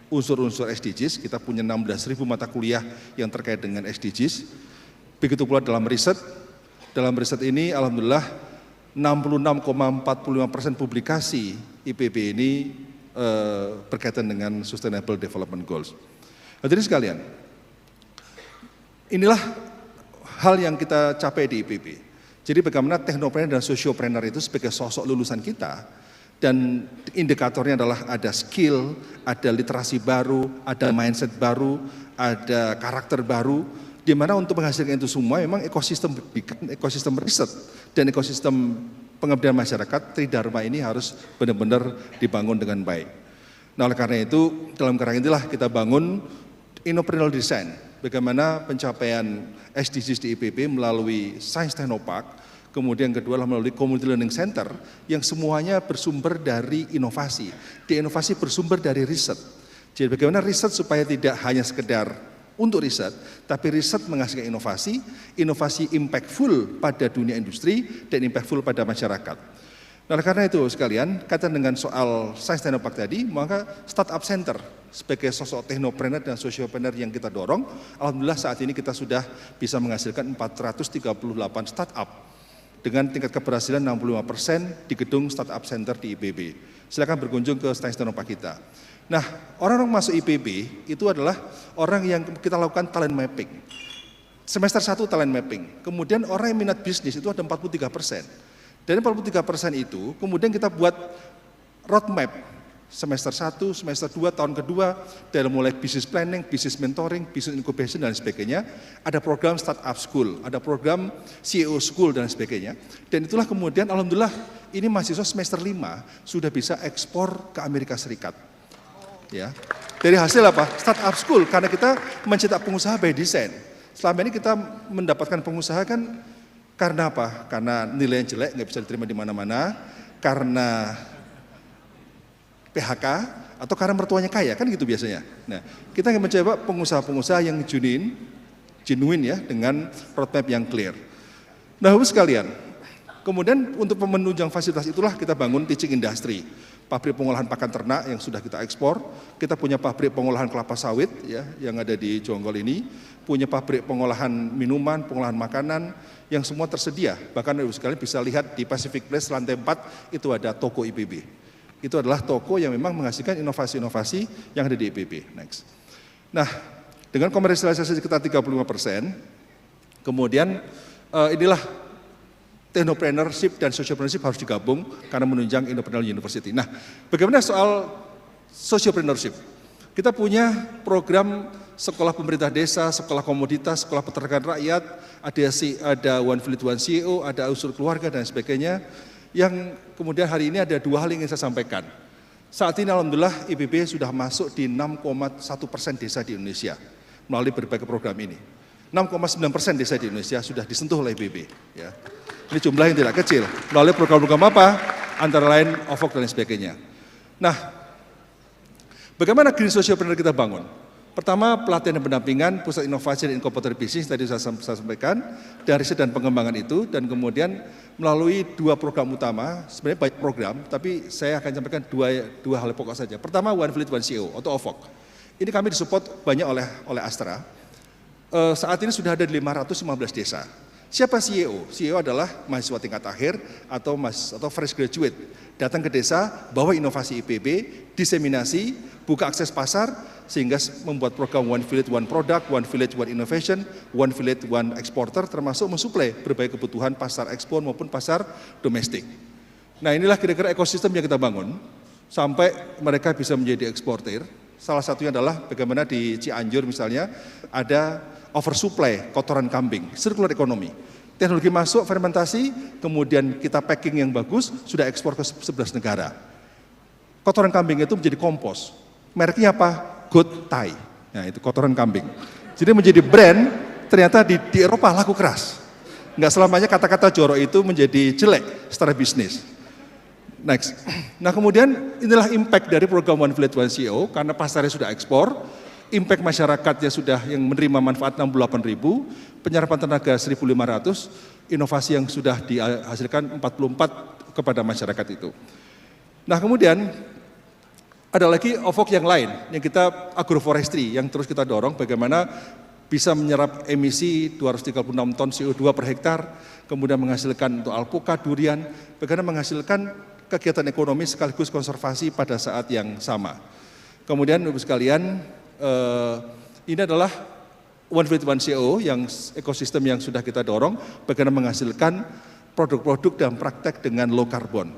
unsur-unsur SDGs, kita punya 16.000 mata kuliah yang terkait dengan SDGs. Begitu pula dalam riset ini alhamdulillah 66,45% publikasi IPB ini berkaitan dengan Sustainable Development Goals. Hadirin sekalian, inilah hal yang kita capai di IPB. Jadi bagaimana teknopreneur dan sosiopreneur itu sebagai sosok lulusan kita, dan indikatornya adalah ada skill, ada literasi baru, ada mindset baru, ada karakter baru, di mana untuk menghasilkan itu semua memang ekosistem pendidikan, ekosistem riset, dan ekosistem pengabdian masyarakat Tridharma ini harus benar-benar dibangun dengan baik. Nah, oleh karena itu dalam kerangka inilah kita bangun Innopreneur Design, bagaimana pencapaian SDGs di IPB melalui Science Technopark, kemudian kedua adalah melalui Community Learning Center yang semuanya bersumber dari inovasi. Di inovasi bersumber dari riset. Jadi bagaimana riset supaya tidak hanya sekedar untuk riset, tapi riset menghasilkan inovasi, inovasi impactful pada dunia industri dan impactful pada masyarakat. Nah, karena itu sekalian, kaitan dengan soal Science Technopark tadi, maka Startup Center sebagai sosok teknopreneur dan sosiopreneur yang kita dorong, alhamdulillah saat ini kita sudah bisa menghasilkan 438 startup dengan tingkat keberhasilan 65% di gedung Startup Center di IPB. Silakan berkunjung ke Science Technopark kita. Nah, orang-orang masuk IPB itu adalah orang yang kita lakukan talent mapping. Semester 1 talent mapping, kemudian orang yang minat bisnis itu ada 43%. Dari 43% itu, kemudian kita buat roadmap semester 1, semester 2, tahun kedua, dari mulai business planning, business mentoring, business incubation, dan sebagainya. Ada program startup school, ada program CEO school, dan sebagainya. Dan itulah kemudian, alhamdulillah, ini mahasiswa semester 5 sudah bisa ekspor ke Amerika Serikat. Ya, dari hasil apa? Startup school, karena kita mencetak pengusaha by design. Selama ini kita mendapatkan pengusaha kan karena apa? Karena nilai yang jelek, nggak bisa diterima di mana-mana, karena PHK, atau karena mertuanya kaya, kan gitu biasanya. Nah, kita ingin mencoba pengusaha-pengusaha yang genuine ya, dengan roadmap yang clear. Nah, Bapak sekalian, kemudian untuk menunjang fasilitas itulah kita bangun teaching industry. Pabrik pengolahan pakan ternak yang sudah kita ekspor, kita punya pabrik pengolahan kelapa sawit ya yang ada di Jonggol ini, punya pabrik pengolahan minuman, pengolahan makanan yang semua tersedia. Bahkan Ibu sekalian bisa lihat di Pacific Place lantai 4 itu ada toko IPB. Itu adalah toko yang memang menghasilkan inovasi-inovasi yang ada di IPB. Next. Nah, dengan komersialisasi sekitar 35%, kemudian inilah technopreneurship dan sociopreneurship harus digabung karena menunjang Innopreneur University. Nah, bagaimana soal sociopreneurship? Kita punya program sekolah pemerintah desa, sekolah komoditas, sekolah peternakan rakyat, ada One Village One CEO, ada unsur keluarga dan sebagainya. Yang kemudian hari ini ada dua hal yang ingin saya sampaikan. Saat ini alhamdulillah IPB sudah masuk di 6,1% desa di Indonesia melalui berbagai program ini. 6,9% desa di Indonesia sudah disentuh oleh IPB. Ya. Ini jumlah yang tidak kecil, melalui program-program apa? Antara lain OVOK dan sebagainya. Nah, bagaimana Green Sociopreneur kita bangun? Pertama, pelatihan dan pendampingan, pusat inovasi dan inkubator bisnis, tadi saya sampaikan, dan riset dan pengembangan itu, dan kemudian melalui dua program utama, sebenarnya banyak program, tapi saya akan sampaikan dua hal pokok saja. Pertama, One Village One CEO, atau OVOK. Ini kami disupport banyak oleh Astra. Saat ini sudah ada di 515 desa. Siapa CEO? CEO adalah mahasiswa tingkat akhir atau fresh graduate. Datang ke desa, bawa inovasi IPB, diseminasi, buka akses pasar, sehingga membuat program One Village One Product, One Village One Innovation, One Village One Exporter, termasuk mensuplai berbagai kebutuhan pasar ekspor maupun pasar domestik. Nah, inilah kira-kira ekosistem yang kita bangun. sampai mereka bisa menjadi eksportir. Salah satunya adalah bagaimana di Cianjur misalnya ada oversupply kotoran kambing, circular economy. Teknologi masuk, fermentasi, kemudian kita packing yang bagus, sudah ekspor ke 11 negara. Kotoran kambing itu menjadi kompos. Mereknya apa? Good Thai. Nah itu kotoran kambing. Jadi menjadi brand, ternyata di Eropa laku keras. Nggak selamanya kata-kata jorok itu menjadi jelek secara bisnis. Next. Nah kemudian inilah impact dari program One Village One CEO, karena pasarnya sudah ekspor, impact masyarakatnya sudah yang menerima manfaat 68.000, penyerapan tenaga 1.500, inovasi yang sudah dihasilkan 44 kepada masyarakat itu. Nah kemudian ada lagi OVOG yang lain, yang kita agroforestry, yang terus kita dorong bagaimana bisa menyerap emisi 236 ton CO2 per hektar, kemudian menghasilkan untuk alpukat, durian, bagaimana menghasilkan kegiatan ekonomi sekaligus konservasi pada saat yang sama. Kemudian Ibu sekalian, ini adalah One Village One CEO yang ekosistem yang sudah kita dorong, bagaimana menghasilkan produk-produk dan praktek dengan low carbon.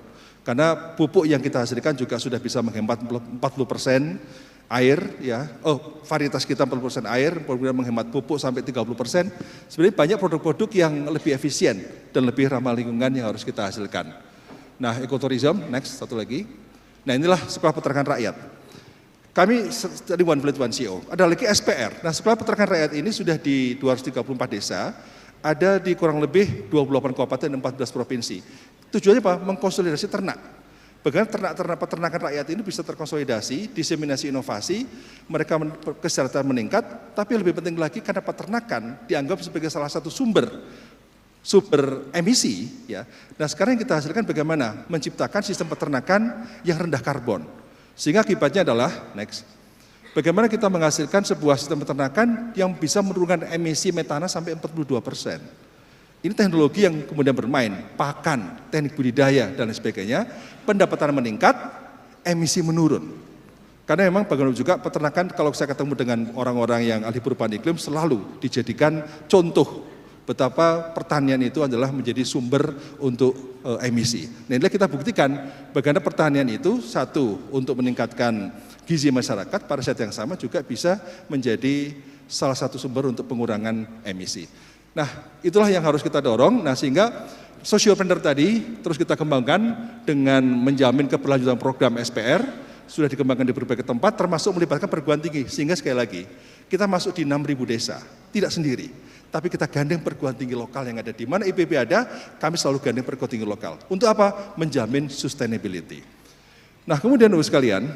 Karena pupuk yang kita hasilkan juga sudah bisa menghemat 40% air, ya. Varietas kita 40% air, kemudian menghemat pupuk sampai 30%. Sebenarnya banyak produk-produk yang lebih efisien dan lebih ramah lingkungan yang harus kita hasilkan. Nah, ekotourism, next, satu lagi. Nah, inilah Sekolah Peternakan Rakyat. Kami dari One Village One CEO, ada lagi SPR. Nah, Sekolah Peternakan Rakyat ini sudah di 234 desa, ada di kurang lebih 28 kabupaten dan 14 provinsi. Tujuannya apa? Mengkonsolidasi ternak. Bagaimana ternak-ternak peternakan rakyat ini bisa terkonsolidasi, diseminasi inovasi, mereka kesejahteraan meningkat, tapi lebih penting lagi karena peternakan dianggap sebagai salah satu sumber emisi, ya. Nah sekarang yang kita hasilkan bagaimana menciptakan sistem peternakan yang rendah karbon, sehingga akibatnya adalah next, bagaimana kita menghasilkan sebuah sistem peternakan yang bisa menurunkan emisi metana sampai 42%. Ini teknologi yang kemudian bermain, pakan, teknik budidaya, dan lain sebagainya, pendapatan meningkat, emisi menurun. Karena memang bagaimana juga peternakan, kalau saya ketemu dengan orang-orang yang ahli perubahan iklim, selalu dijadikan contoh betapa pertanian itu adalah menjadi sumber untuk emisi. Nah inilah kita buktikan bagaimana pertanian itu, satu, untuk meningkatkan gizi masyarakat, pada saat yang sama juga bisa menjadi salah satu sumber untuk pengurangan emisi. Nah, itulah yang harus kita dorong. Nah, sehingga sociopreneur tadi terus kita kembangkan dengan menjamin keberlanjutan program SPR, sudah dikembangkan di berbagai tempat, termasuk melibatkan perguruan tinggi. Sehingga sekali lagi, kita masuk di 6.000 desa, tidak sendiri. Tapi kita gandeng perguruan tinggi lokal yang ada di mana IPB ada, kami selalu gandeng perguruan tinggi lokal. Untuk apa? Menjamin sustainability. Nah, kemudian Ibu sekalian,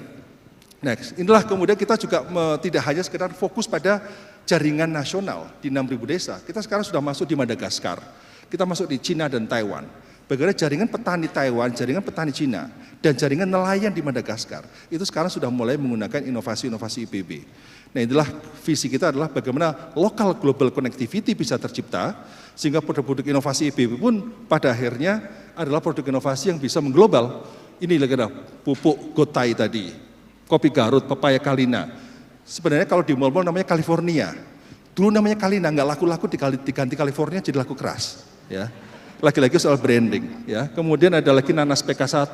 next, inilah kemudian kita juga tidak hanya sekedar fokus pada jaringan nasional di 6.000 desa. Kita sekarang sudah masuk di Madagaskar, kita masuk di Cina dan Taiwan. Bagaimana jaringan petani Taiwan, jaringan petani Cina, dan jaringan nelayan di Madagaskar, itu sekarang sudah mulai menggunakan inovasi-inovasi IPB. Nah inilah visi kita adalah bagaimana local global connectivity bisa tercipta, sehingga produk-produk inovasi IPB pun pada akhirnya adalah produk inovasi yang bisa mengglobal. Ini lagi pupuk Gotai tadi, kopi Garut, pepaya Kalina. Sebenarnya kalau di mall-mall namanya California. Dulu namanya Kalina, nggak laku-laku diganti California jadi laku keras. Ya. Lagi-lagi soal branding. Ya. Kemudian ada lagi nanas PK1,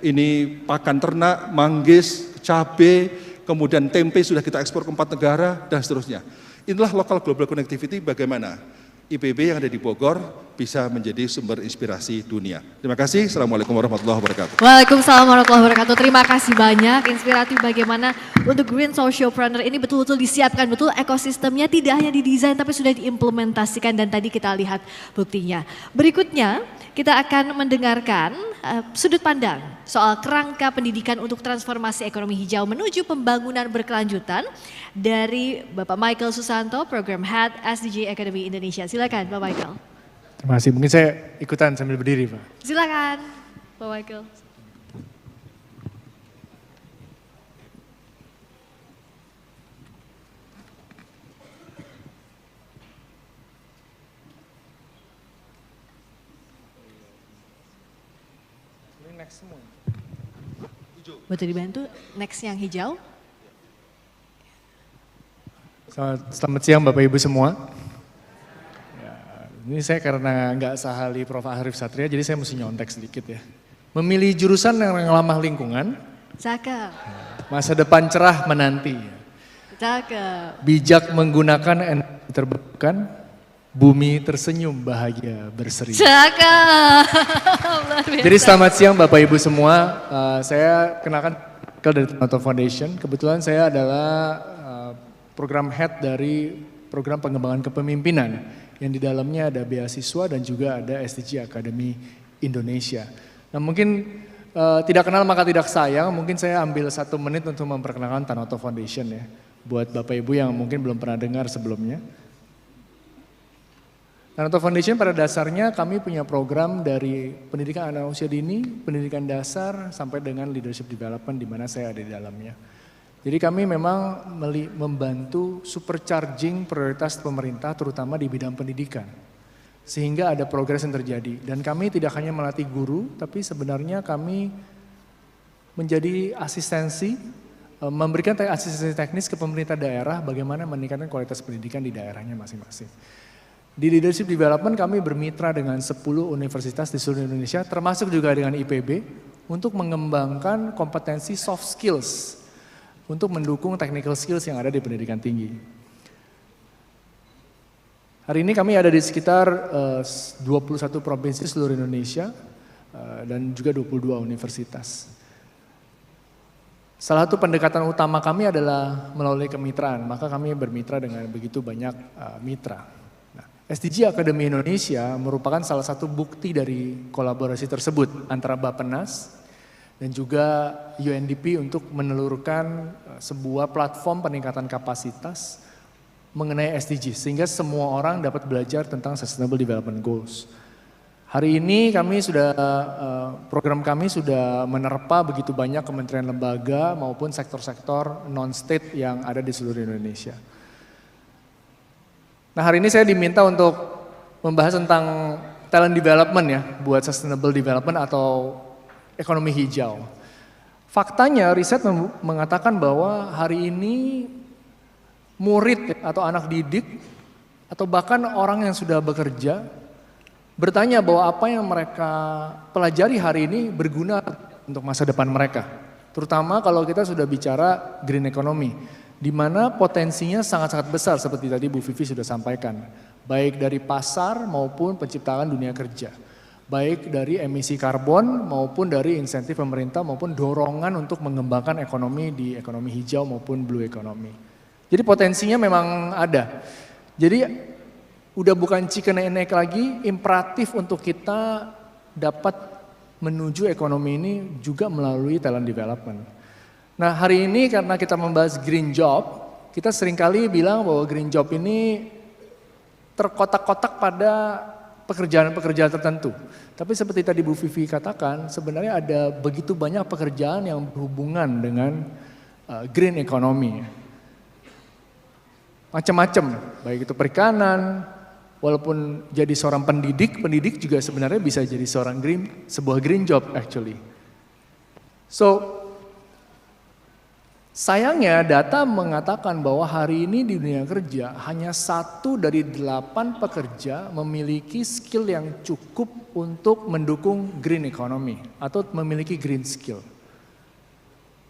ini pakan ternak, manggis, cabai, kemudian tempe sudah kita ekspor ke 4 negara, dan seterusnya. Inilah local global connectivity bagaimana IPB yang ada di Bogor bisa menjadi sumber inspirasi dunia. Terima kasih. Assalamualaikum warahmatullahi wabarakatuh. Waalaikumsalam warahmatullahi wabarakatuh. Terima kasih banyak, inspiratif bagaimana untuk Green Sociopreneur ini betul-betul disiapkan, betul ekosistemnya tidak hanya didesain tapi sudah diimplementasikan dan tadi kita lihat buktinya. Berikutnya kita akan mendengarkan sudut pandang soal kerangka pendidikan untuk transformasi ekonomi hijau menuju pembangunan berkelanjutan dari Bapak Michael Susanto, Program Head SDG Academy Indonesia. Silakan Pak Michael. Terima kasih, mungkin saya ikutan sambil berdiri Pak. Silakan Pak Michael. Next semua. Betul dibantu, next yang hijau. Selamat siang Bapak Ibu semua. Ya, ini saya karena nggak sahali Prof. Arif Satria, jadi saya mesti nyontek sedikit ya. Memilih jurusan yang ramah lingkungan Cakep, Masa depan cerah menanti. cakep. Bijak menggunakan energi terbarukan, bumi tersenyum bahagia berseri. Cakep. Luar biasa. Jadi selamat siang Bapak Ibu semua, saya kenalkan dari Tanoto Foundation. Kebetulan saya adalah program head dari program pengembangan kepemimpinan yang di dalamnya ada beasiswa dan juga ada SDG Academy Indonesia. Nah mungkin tidak kenal maka tidak sayang, mungkin saya ambil 1 menit untuk memperkenalkan Tanoto Foundation ya. Buat Bapak Ibu yang mungkin belum pernah dengar sebelumnya. Tanoto Foundation pada dasarnya kami punya program dari pendidikan anak usia dini, pendidikan dasar sampai dengan leadership development di mana saya ada di dalamnya. Jadi kami memang membantu supercharging prioritas pemerintah terutama di bidang pendidikan. Sehingga ada progres yang terjadi. Dan kami tidak hanya melatih guru, tapi sebenarnya kami menjadi asistensi, memberikan asistensi teknis ke pemerintah daerah bagaimana meningkatkan kualitas pendidikan di daerahnya masing-masing. Di leadership development kami bermitra dengan 10 universitas di seluruh Indonesia, termasuk juga dengan IPB, untuk mengembangkan kompetensi soft skills, untuk mendukung technical skills yang ada di pendidikan tinggi. Hari ini kami ada di sekitar 21 provinsi seluruh Indonesia dan juga 22 universitas. Salah satu pendekatan utama kami adalah melalui kemitraan, maka kami bermitra dengan begitu banyak mitra. Nah, SDG Academy Indonesia merupakan salah satu bukti dari kolaborasi tersebut antara Bappenas dan juga UNDP untuk menelurkan sebuah platform peningkatan kapasitas mengenai SDG sehingga semua orang dapat belajar tentang Sustainable Development Goals. Hari ini kami sudah, program kami sudah menerpa begitu banyak kementerian lembaga maupun sektor-sektor non-state yang ada di seluruh Indonesia. Nah hari ini saya diminta untuk membahas tentang talent development ya, buat sustainable development atau ekonomi hijau. Faktanya riset mengatakan bahwa hari ini murid atau anak didik atau bahkan orang yang sudah bekerja bertanya bahwa apa yang mereka pelajari hari ini berguna untuk masa depan mereka. Terutama kalau kita sudah bicara green economy, di mana potensinya sangat-sangat besar seperti tadi Bu Vivi sudah sampaikan. Baik dari pasar maupun penciptaan dunia kerja. Baik dari emisi karbon maupun dari insentif pemerintah maupun dorongan untuk mengembangkan ekonomi di ekonomi hijau maupun blue economy. Jadi potensinya memang ada. Jadi udah bukan chicken and egg lagi, imperatif untuk kita dapat menuju ekonomi ini juga melalui talent development. Nah hari ini karena kita membahas green job, kita seringkali bilang bahwa green job ini terkotak-kotak pada pekerjaan-pekerjaan tertentu. Tapi seperti tadi Bu Vivi katakan, sebenarnya ada begitu banyak pekerjaan yang berhubungan dengan green economy. Macam-macam, baik itu perikanan, walaupun jadi seorang pendidik juga sebenarnya bisa jadi sebuah green job actually. So, sayangnya data mengatakan bahwa hari ini di dunia kerja hanya 1 dari 8 pekerja memiliki skill yang cukup untuk mendukung green economy atau memiliki green skill.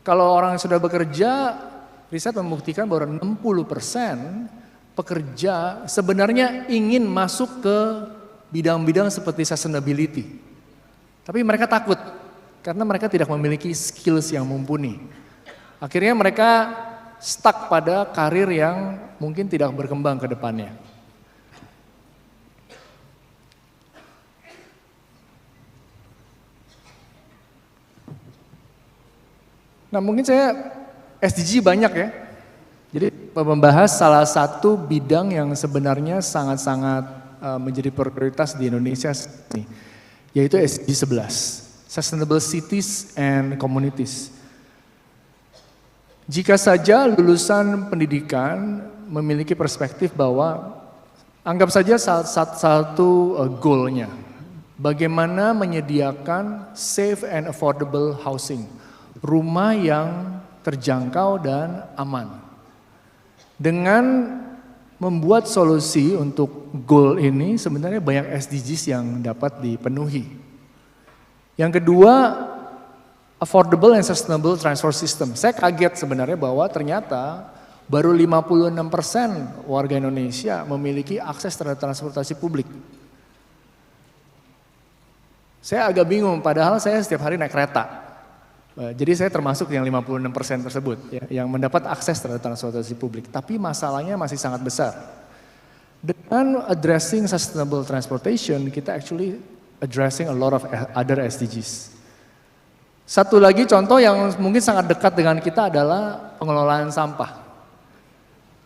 Kalau orang yang sudah bekerja, riset membuktikan bahwa 60% pekerja sebenarnya ingin masuk ke bidang-bidang seperti sustainability. Tapi mereka takut karena mereka tidak memiliki skills yang mumpuni. Akhirnya mereka stuck pada karir yang mungkin tidak berkembang ke depannya. Nah mungkin saya SDG banyak ya. Jadi membahas salah satu bidang yang sebenarnya sangat-sangat menjadi prioritas di Indonesia ini, yaitu SDG 11, Sustainable Cities and Communities. Jika saja lulusan pendidikan memiliki perspektif bahwa, anggap saja satu goalnya, bagaimana menyediakan safe and affordable housing, rumah yang terjangkau dan aman. Dengan membuat solusi untuk goal ini sebenarnya banyak SDGs yang dapat dipenuhi. Yang kedua, affordable and sustainable transport system. Saya kaget sebenarnya bahwa ternyata baru 56% warga Indonesia memiliki akses terhadap transportasi publik. Saya agak bingung, padahal saya setiap hari naik kereta. Jadi saya termasuk yang 56% tersebut, ya, yang mendapat akses terhadap transportasi publik. Tapi masalahnya masih sangat besar. Dengan addressing sustainable transportation, kita actually addressing a lot of other SDGs. Satu lagi contoh yang mungkin sangat dekat dengan kita adalah pengelolaan sampah.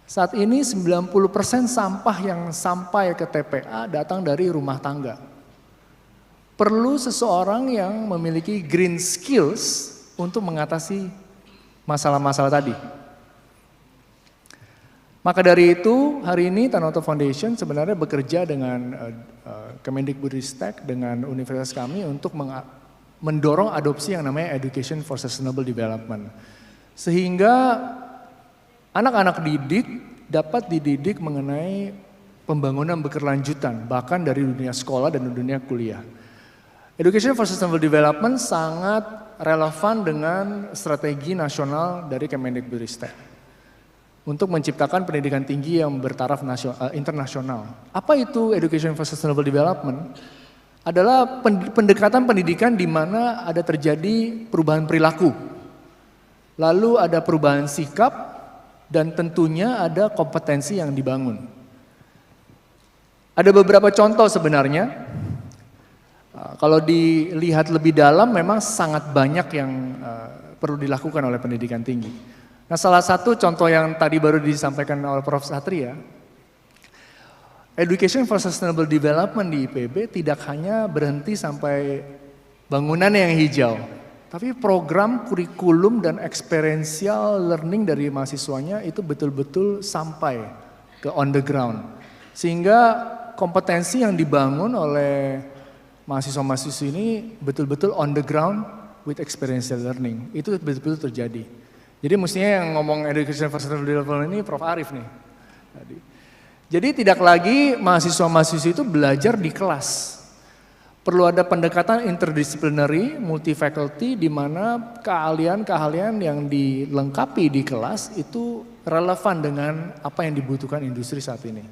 Saat ini 90% sampah yang sampai ke TPA datang dari rumah tangga. Perlu seseorang yang memiliki green skills untuk mengatasi masalah-masalah tadi. Maka dari itu, hari ini Tanoto Foundation sebenarnya bekerja dengan Kemendikbudristek, dengan universitas kami untuk mendorong adopsi yang namanya Education for Sustainable Development. Sehingga anak-anak didik dapat dididik mengenai pembangunan berkelanjutan, bahkan dari dunia sekolah dan dunia kuliah. Education for Sustainable Development sangat relevan dengan strategi nasional dari Kemendikbudristek untuk menciptakan pendidikan tinggi yang bertaraf internasional. Apa itu Education for Sustainable Development? Adalah pendekatan pendidikan di mana ada terjadi perubahan perilaku, lalu ada perubahan sikap, dan tentunya ada kompetensi yang dibangun. Ada beberapa contoh sebenarnya. Kalau dilihat lebih dalam memang sangat banyak yang perlu dilakukan oleh pendidikan tinggi. Nah, salah satu contoh yang tadi baru disampaikan oleh Prof. Satria, Education for Sustainable Development di IPB tidak hanya berhenti sampai bangunan yang hijau, tapi program kurikulum dan experiential learning dari mahasiswanya itu betul-betul sampai ke on the ground. Sehingga kompetensi yang dibangun oleh mahasiswa-mahasiswa ini betul-betul on the ground with experiential learning. Itu betul-betul terjadi. Jadi mestinya yang ngomong Education for Sustainable Development ini Prof. Arif nih. Jadi tidak lagi mahasiswa-mahasiswa itu belajar di kelas. Perlu ada pendekatan interdisciplinary, multi-faculty, di mana keahlian-keahlian yang dilengkapi di kelas itu relevan dengan apa yang dibutuhkan industri saat ini.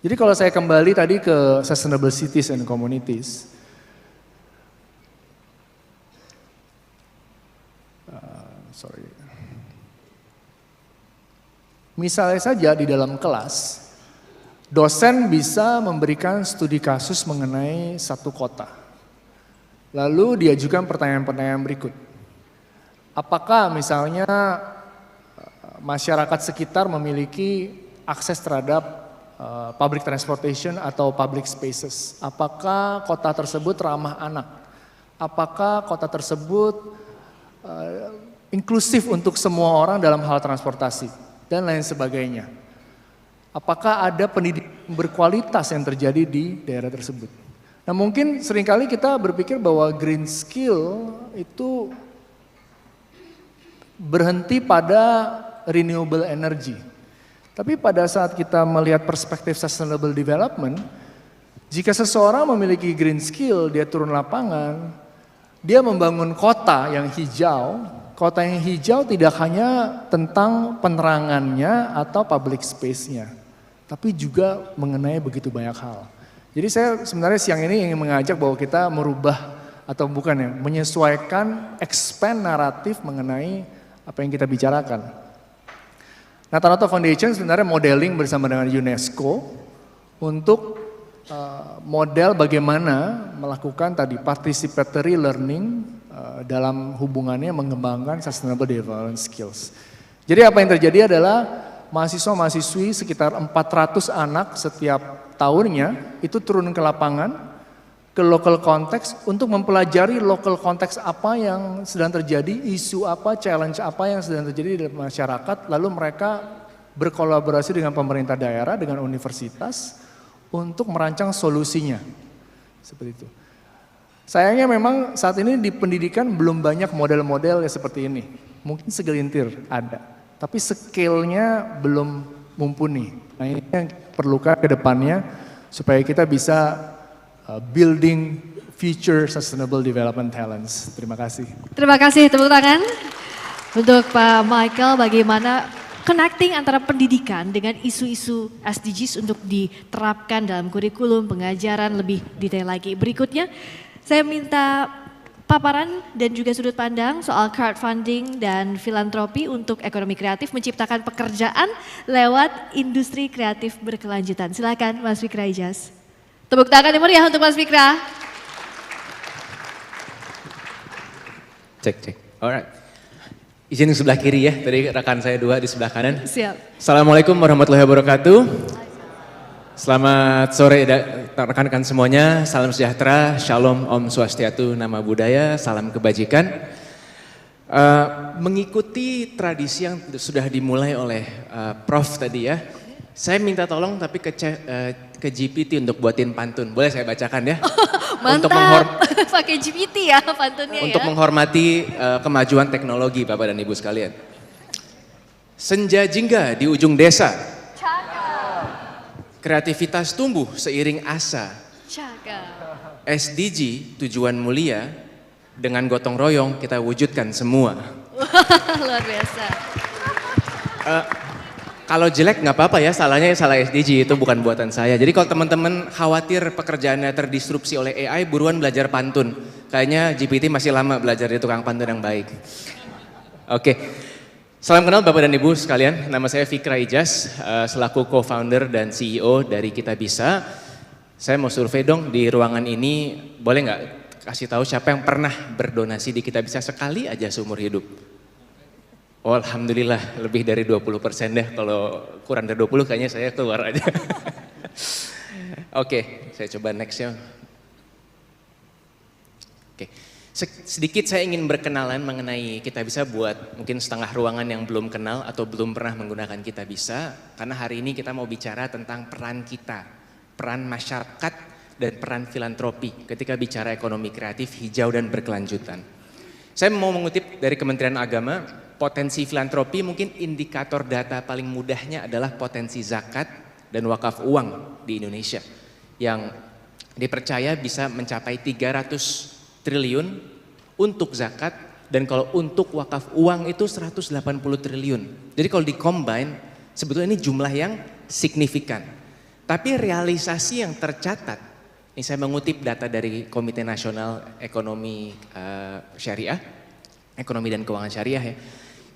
Jadi kalau saya kembali tadi ke Sustainable Cities and Communities, misalnya saja di dalam kelas, dosen bisa memberikan studi kasus mengenai satu kota. Lalu diajukan pertanyaan-pertanyaan berikut. Apakah misalnya masyarakat sekitar memiliki akses terhadap public transportation atau public spaces? Apakah kota tersebut ramah anak? Apakah kota tersebut inklusif untuk semua orang dalam hal transportasi? Dan lain sebagainya. Apakah ada pendidikan berkualitas yang terjadi di daerah tersebut? Nah, mungkin seringkali kita berpikir bahwa green skill itu berhenti pada renewable energy. Tapi pada saat kita melihat perspektif sustainable development, jika seseorang memiliki green skill, dia turun lapangan, dia membangun kota yang hijau. Kota yang hijau tidak hanya tentang penerangannya atau public space-nya, tapi juga mengenai begitu banyak hal. Jadi saya sebenarnya siang ini ingin mengajak bahwa kita merubah atau bukan ya, menyesuaikan, expand naratif mengenai apa yang kita bicarakan. Nah, Tanoto Foundation sebenarnya modeling bersama dengan UNESCO untuk model bagaimana melakukan tadi participatory learning dalam hubungannya mengembangkan sustainable development skills. Jadi apa yang terjadi adalah mahasiswa-mahasiswi sekitar 400 anak setiap tahunnya itu turun ke lapangan, ke local context untuk mempelajari local context apa yang sedang terjadi, isu apa, challenge apa yang sedang terjadi di masyarakat, lalu mereka berkolaborasi dengan pemerintah daerah, dengan universitas untuk merancang solusinya. Seperti itu. Sayangnya memang saat ini di pendidikan belum banyak model-model seperti ini. Mungkin segelintir ada, tapi scale-nya belum mumpuni. Nah, ini yang perlukan ke depannya supaya kita bisa building future sustainable development talents. Terima kasih. Terima kasih, tepuk tangan untuk Pak Michael. Bagaimana connecting antara pendidikan dengan isu-isu SDGs untuk diterapkan dalam kurikulum pengajaran lebih detail lagi. Berikutnya saya minta paparan dan juga sudut pandang soal crowdfunding dan filantropi untuk ekonomi kreatif menciptakan pekerjaan lewat industri kreatif berkelanjutan. Silakan Mas Fikra Ijaz. Tepuk tangan yang meriah untuk Mas Fikra. Cek. Alright. Izin sebelah kiri ya, tadi rekan saya dua di sebelah kanan. Siap. Assalamualaikum warahmatullahi wabarakatuh. Selamat sore rekan-rekan semuanya, salam sejahtera, shalom, om swastiastu, nama budaya, salam kebajikan. Mengikuti tradisi yang sudah dimulai oleh Prof tadi ya, saya minta tolong tapi ke GPT untuk buatin pantun, boleh saya bacakan ya? Mantap, pakai GPT ya pantunnya untuk ya. menghormati kemajuan teknologi Bapak dan Ibu sekalian. Senja jingga di ujung desa. Kreativitas tumbuh seiring asa. Cakep. SDG, tujuan mulia, dengan gotong royong kita wujudkan semua. Luar biasa. Kalau jelek nggak apa-apa ya, salahnya salah SDG, itu bukan buatan saya. Jadi kalau teman-teman khawatir pekerjaannya terdisrupsi oleh AI, buruan belajar pantun. Kayaknya GPT masih lama belajar di tukang pantun yang baik. Oke. Salam kenal Bapak dan Ibu sekalian, nama saya Fikra Ijaz, selaku co-founder dan CEO dari Kita Bisa. Saya mau survei dong di ruangan ini, boleh nggak kasih tahu siapa yang pernah berdonasi di Kita Bisa sekali aja seumur hidup? Oh alhamdulillah lebih dari 20% deh, kalau kurang dari 20 kayaknya saya keluar aja. Oke, saya coba next ya. Oke. Sedikit saya ingin berkenalan mengenai Kita Bisa buat mungkin setengah ruangan yang belum kenal atau belum pernah menggunakan Kita Bisa. Karena hari ini kita mau bicara tentang peran kita, peran masyarakat dan peran filantropi ketika bicara ekonomi kreatif hijau dan berkelanjutan. Saya mau mengutip dari Kementerian Agama, potensi filantropi mungkin indikator data paling mudahnya adalah potensi zakat dan wakaf uang di Indonesia. Yang dipercaya bisa mencapai 300 triliun untuk zakat, dan kalau untuk wakaf uang itu 180 triliun. Jadi kalau di-combine sebetulnya ini jumlah yang signifikan. Tapi realisasi yang tercatat, ini saya mengutip data dari Komite Nasional Ekonomi Syariah, Ekonomi dan Keuangan Syariah ya,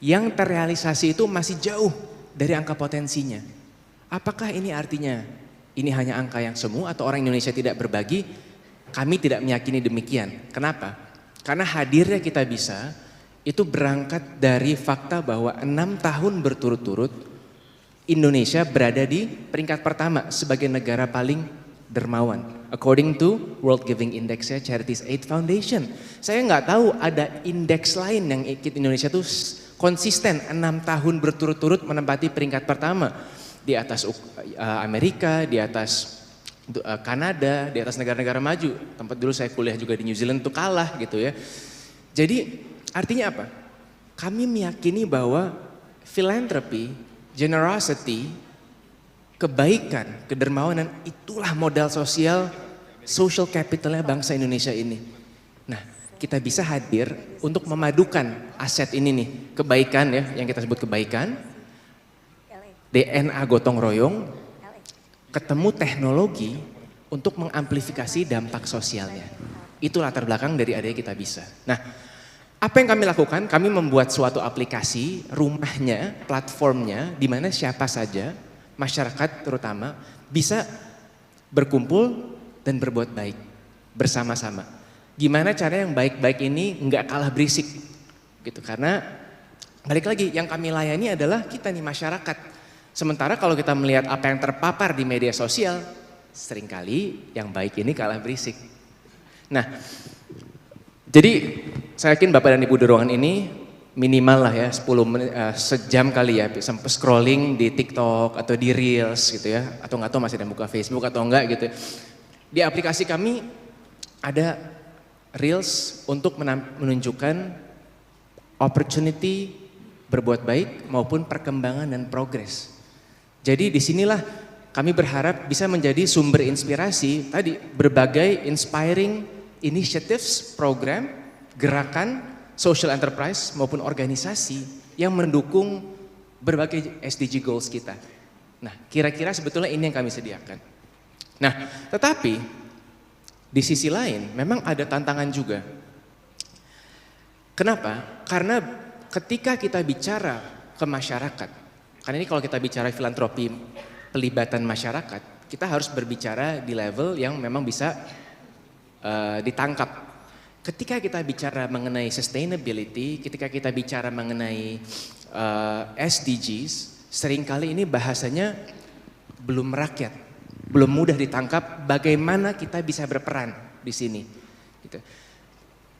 yang terrealisasi itu masih jauh dari angka potensinya. Apakah ini artinya ini hanya angka yang semu atau orang Indonesia tidak berbagi? Kami tidak meyakini demikian. Kenapa? Karena hadirnya Kita Bisa itu berangkat dari fakta bahwa 6 tahun berturut-turut Indonesia berada di peringkat pertama sebagai negara paling dermawan. According to World Giving Index ya, Charities Aid Foundation. Saya nggak tahu ada indeks lain yang Indonesia tuh konsisten 6 tahun berturut-turut menempati peringkat pertama. Di atas Amerika, di atas Kanada, di atas negara-negara maju. Tempat dulu saya kuliah juga di New Zealand tuh kalah gitu ya. Jadi artinya apa? Kami meyakini bahwa philanthropy, generosity, kebaikan, kedermawanan itulah modal sosial, social capitalnya bangsa Indonesia ini. Nah, Kita Bisa hadir untuk memadukan aset ini nih, kebaikan ya, yang kita sebut kebaikan, DNA gotong royong, ketemu teknologi untuk mengamplifikasi dampak sosialnya. Itu latar belakang dari adanya Kita Bisa. Nah, apa yang kami lakukan? Kami membuat suatu aplikasi, rumahnya, platformnya, di mana siapa saja, masyarakat terutama, bisa berkumpul dan berbuat baik bersama-sama. Gimana cara yang baik-baik ini nggak kalah berisik, gitu. Karena balik lagi, yang kami layani adalah kita nih masyarakat. Sementara kalau kita melihat apa yang terpapar di media sosial, seringkali yang baik ini kalah berisik. Nah, jadi saya yakin Bapak dan Ibu di ruangan ini minimal lah ya 10 menit, sejam kali ya sampai scrolling di TikTok atau di Reels gitu ya, atau nggak tahu masih ada buka Facebook atau enggak gitu. Di aplikasi kami ada Reels untuk menunjukkan opportunity berbuat baik maupun perkembangan dan progres. Jadi disinilah kami berharap bisa menjadi sumber inspirasi tadi berbagai inspiring initiatives, program, gerakan, social enterprise maupun organisasi yang mendukung berbagai SDG goals kita. Nah, kira-kira sebetulnya ini yang kami sediakan. Nah, tetapi di sisi lain memang ada tantangan juga. Kenapa? Karena ketika kita bicara ke masyarakat, karena ini kalau kita bicara filantropi pelibatan masyarakat, kita harus berbicara di level yang memang bisa ditangkap. Ketika kita bicara mengenai sustainability, ketika kita bicara mengenai SDGs, seringkali ini bahasanya belum merakyat, belum mudah ditangkap bagaimana kita bisa berperan di sini. Gitu.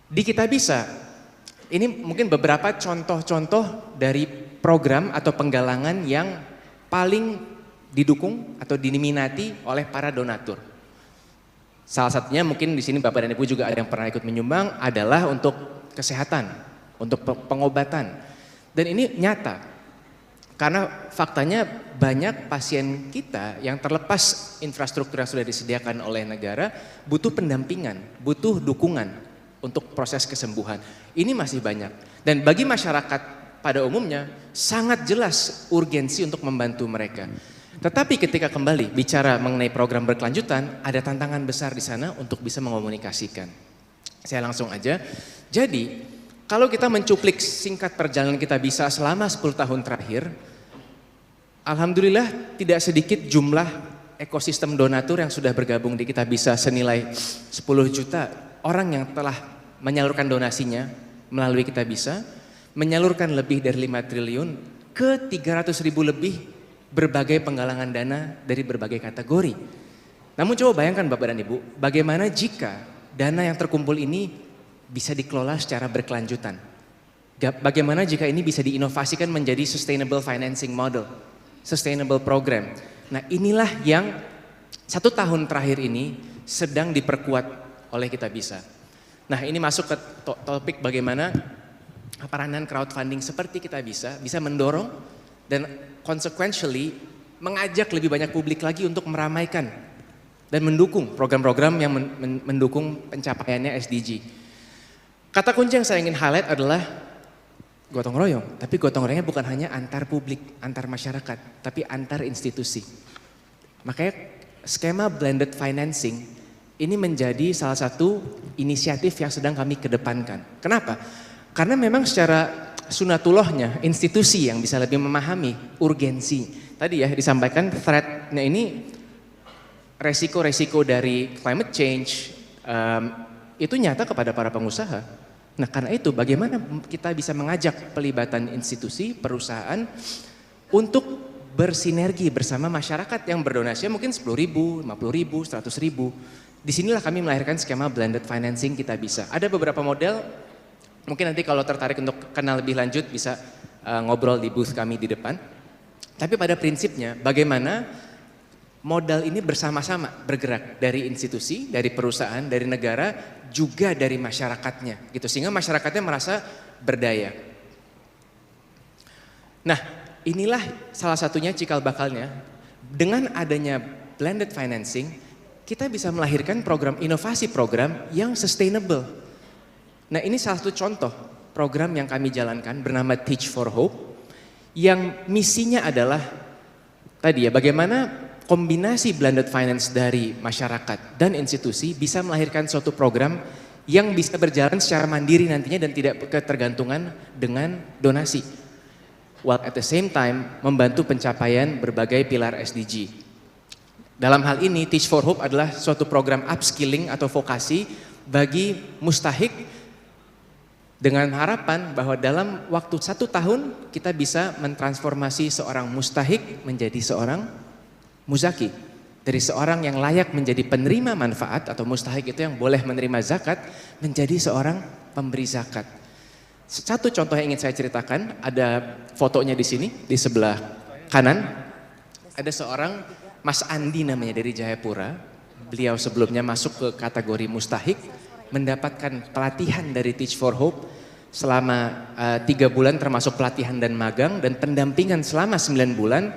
Di Kita Bisa, ini mungkin beberapa contoh-contoh dari program atau penggalangan yang paling didukung atau diminati oleh para donatur. Salah satunya mungkin di sini Bapak dan Ibu juga ada yang pernah ikut menyumbang adalah untuk kesehatan, untuk pengobatan. Dan ini nyata, karena faktanya banyak pasien kita yang terlepas infrastruktur yang sudah disediakan oleh negara butuh pendampingan, butuh dukungan untuk proses kesembuhan. Ini masih banyak. Dan bagi masyarakat pada umumnya sangat jelas urgensi untuk membantu mereka. Tetapi ketika kembali bicara mengenai program berkelanjutan, ada tantangan besar di sana untuk bisa mengomunikasikan. Saya langsung aja. Jadi, kalau kita mencuplik singkat perjalanan Kita Bisa selama 10 tahun terakhir, alhamdulillah tidak sedikit jumlah ekosistem donatur yang sudah bergabung di Kita Bisa senilai 10 juta orang yang telah menyalurkan donasinya melalui Kita Bisa, menyalurkan lebih dari 5 triliun ke 300 ribu lebih berbagai penggalangan dana dari berbagai kategori. Namun coba bayangkan Bapak dan Ibu, bagaimana jika dana yang terkumpul ini bisa dikelola secara berkelanjutan? Bagaimana jika ini bisa diinovasikan menjadi sustainable financing model, sustainable program? Nah, inilah yang 1 tahun terakhir ini sedang diperkuat oleh Kita Bisa. Nah, ini masuk ke topik bagaimana peranan crowdfunding seperti Kita bisa mendorong dan consequentially mengajak lebih banyak publik lagi untuk meramaikan dan mendukung program-program yang mendukung pencapaiannya SDG. Kata kunci yang saya ingin highlight adalah gotong royong, tapi gotong royongnya bukan hanya antar publik, antar masyarakat, tapi antar institusi. Makanya skema blended financing ini menjadi salah satu inisiatif yang sedang kami kedepankan. Kenapa? Karena memang secara sunatullahnya institusi yang bisa lebih memahami urgensi. Tadi ya disampaikan threat-nya ini resiko-resiko dari climate change itu nyata kepada para pengusaha. Nah, karena itu bagaimana kita bisa mengajak pelibatan institusi, perusahaan untuk bersinergi bersama masyarakat yang berdonasi mungkin 10.000, 50.000, 100.000. Disinilah kami melahirkan skema blended financing Kita Bisa. Ada beberapa model. Mungkin nanti kalau tertarik untuk kenal lebih lanjut bisa ngobrol di booth kami di depan. Tapi pada prinsipnya bagaimana modal ini bersama-sama bergerak dari institusi, dari perusahaan, dari negara, juga dari masyarakatnya. Gitu, sehingga masyarakatnya merasa berdaya. Nah, inilah salah satunya cikal bakalnya. Dengan adanya blended financing, kita bisa melahirkan program inovasi program yang sustainable. Nah, ini salah satu contoh program yang kami jalankan bernama Teach for Hope yang misinya adalah tadi ya bagaimana kombinasi blended finance dari masyarakat dan institusi bisa melahirkan suatu program yang bisa berjalan secara mandiri nantinya dan tidak ketergantungan dengan donasi. While at the same time membantu pencapaian berbagai pilar SDG. Dalam hal ini Teach for Hope adalah suatu program upskilling atau vokasi bagi mustahik dengan harapan bahwa dalam waktu 1 tahun kita bisa mentransformasi seorang mustahik menjadi seorang muzaki. Dari seorang yang layak menjadi penerima manfaat atau mustahik itu yang boleh menerima zakat menjadi seorang pemberi zakat. Satu contoh yang ingin saya ceritakan, ada fotonya di sini, di sebelah kanan. Ada seorang Mas Andi namanya dari Jayapura. Beliau sebelumnya masuk ke kategori mustahik, mendapatkan pelatihan dari Teach for Hope selama 3 bulan termasuk pelatihan dan magang dan pendampingan selama 9 bulan.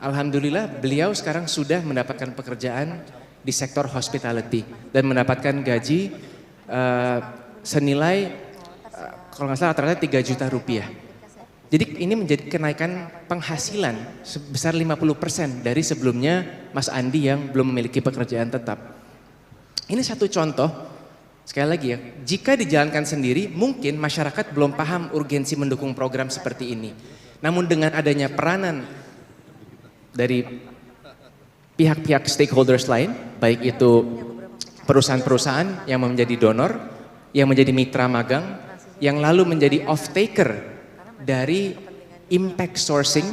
Alhamdulillah beliau sekarang sudah mendapatkan pekerjaan di sektor hospitality dan mendapatkan gaji senilai kalau nggak salah rata-rata 3 juta rupiah. Jadi ini menjadi kenaikan penghasilan sebesar 50% dari sebelumnya Mas Andi yang belum memiliki pekerjaan tetap. Ini satu contoh, sekali lagi ya, jika dijalankan sendiri mungkin masyarakat belum paham urgensi mendukung program seperti ini. Namun dengan adanya peranan dari pihak-pihak stakeholders lain, baik itu perusahaan-perusahaan yang menjadi donor, yang menjadi mitra magang, yang lalu menjadi off-taker dari impact sourcing,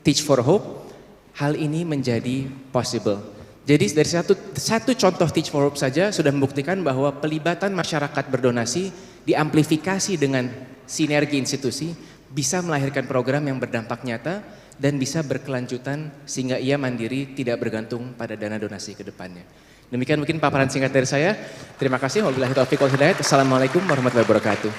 Teach for Hope, hal ini menjadi possible. Jadi dari satu contoh Teach for Hope saja sudah membuktikan bahwa pelibatan masyarakat berdonasi diamplifikasi dengan sinergi institusi bisa melahirkan program yang berdampak nyata dan bisa berkelanjutan sehingga ia mandiri tidak bergantung pada dana donasi ke depannya. Demikian mungkin paparan singkat dari saya. Terima kasih. Wabillahi taufiq wal hidayah. Assalamualaikum warahmatullahi wabarakatuh.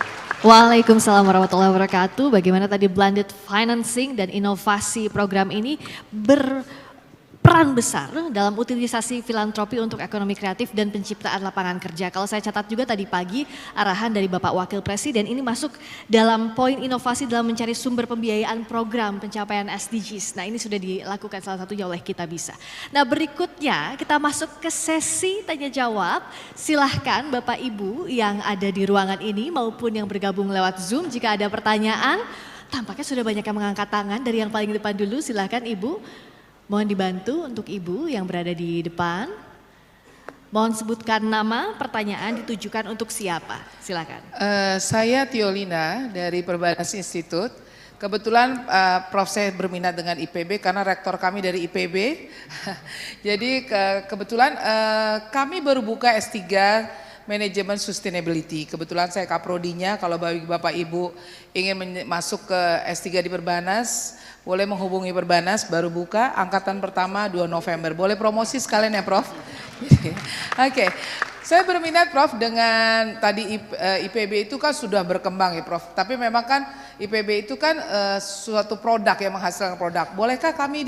Waalaikumsalam warahmatullahi wabarakatuh. Bagaimana tadi blended financing dan inovasi program ini berperan besar dalam utilisasi filantropi untuk ekonomi kreatif dan penciptaan lapangan kerja. Kalau saya catat juga tadi pagi arahan dari Bapak Wakil Presiden ini masuk dalam poin inovasi dalam mencari sumber pembiayaan program pencapaian SDGs. Nah ini sudah dilakukan salah satunya oleh Kita Bisa. Nah berikutnya kita masuk ke sesi tanya jawab. Silahkan Bapak Ibu yang ada di ruangan ini maupun yang bergabung lewat Zoom jika ada pertanyaan. Tampaknya sudah banyak yang mengangkat tangan, dari yang paling depan dulu silahkan Ibu. Mohon dibantu untuk Ibu yang berada di depan. Mohon sebutkan nama, pertanyaan ditujukan untuk siapa? Silakan. Saya Tiolina dari Perbanas Institute. Kebetulan Prof saya berminat dengan IPB karena rektor kami dari IPB. Jadi kebetulan kami baru buka S3 Manajemen Sustainability. Kebetulan saya kaprodinya, kalau bagi Bapak Ibu ingin masuk ke S3 di Perbanas, boleh menghubungi Perbanas, baru buka angkatan pertama 2 November. Boleh promosi sekalian ya Prof? Oke, saya berminat Prof dengan tadi IPB itu kan sudah berkembang ya Prof. Tapi memang kan IPB itu kan suatu produk yang menghasilkan produk. Bolehkah kami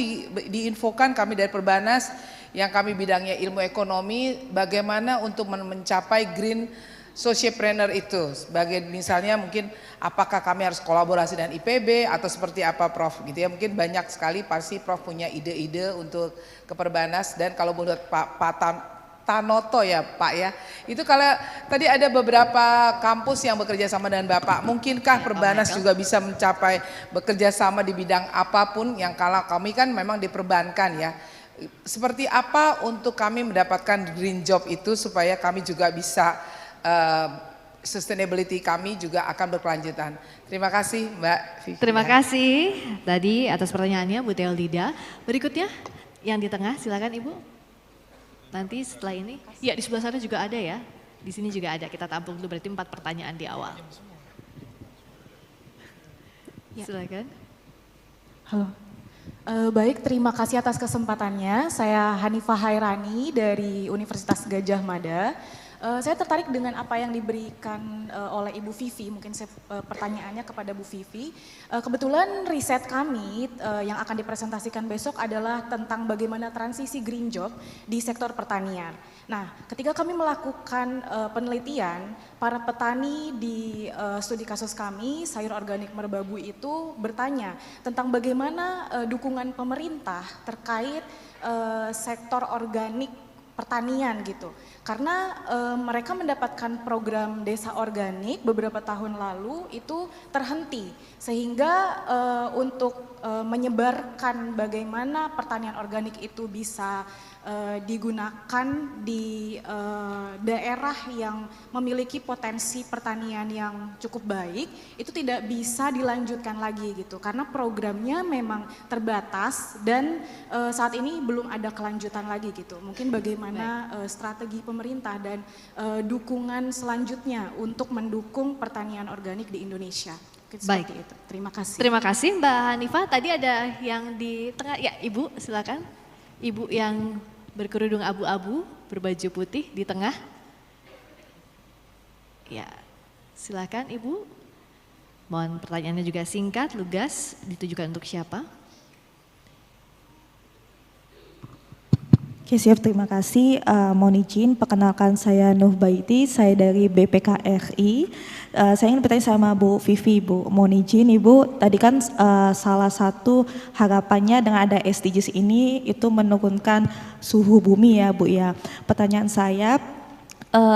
diinfokan kami dari Perbanas yang kami bidangnya ilmu ekonomi, bagaimana untuk mencapai green socialpreneur itu, sebagai misalnya mungkin apakah kami harus kolaborasi dengan IPB atau seperti apa Prof gitu ya, mungkin banyak sekali pasti Prof punya ide-ide untuk ke Perbanas. Dan kalau menurut Pak Tanoto ya Pak ya, itu kalau tadi ada beberapa kampus yang bekerja sama dengan Bapak, mungkinkah Perbanas juga bisa mencapai bekerja sama di bidang apapun yang kalau kami kan memang diperbankan ya. Seperti apa untuk kami mendapatkan green job itu supaya kami juga bisa sustainability kami juga akan berkelanjutan. Terima kasih Mbak Vivi. Terima kasih tadi atas pertanyaannya Bu Teolida. Berikutnya yang di tengah silakan Ibu. Nanti setelah ini, ya di sebelah sana juga ada ya. Di sini juga ada, kita tampung dulu berarti 4 pertanyaan di awal. Ya. Silakan. Halo. Baik, terima kasih atas kesempatannya. Saya Hanifah Hairani dari Universitas Gadjah Mada. Saya tertarik dengan apa yang diberikan oleh Ibu Vivi, mungkin pertanyaannya kepada Bu Vivi. Kebetulan riset kami yang akan dipresentasikan besok adalah tentang bagaimana transisi green job di sektor pertanian. Nah, ketika kami melakukan penelitian, para petani di studi kasus kami, sayur organik merbabu itu bertanya tentang bagaimana dukungan pemerintah terkait sektor organik pertanian gitu. Karena mereka mendapatkan program desa organik beberapa tahun lalu itu terhenti. Sehingga untuk menyebarkan bagaimana pertanian organik itu bisa digunakan di daerah yang memiliki potensi pertanian yang cukup baik, itu tidak bisa dilanjutkan lagi gitu. Karena programnya memang terbatas dan saat ini belum ada kelanjutan lagi gitu. Mungkin bagaimana strategi pemerintah dan dukungan selanjutnya untuk mendukung pertanian organik di Indonesia. Baik, itu. Terima kasih. Terima kasih Mbak Hanifah. Tadi ada yang di tengah, ya Ibu silakan. Ibu yang berkerudung abu-abu, berbaju putih di tengah. Ya, silakan Ibu. Mohon pertanyaannya juga singkat, lugas, ditujukan untuk siapa? Oke, siap, terima kasih. Mohon izin, perkenalkan saya Nuh Baiti, saya dari BPKRI. Saya ingin bertanya sama Bu Vivi, Bu. Mohon izin, Ibu, tadi kan salah satu harapannya dengan ada SDGs ini itu menurunkan suhu bumi ya, Bu ya. Pertanyaan saya,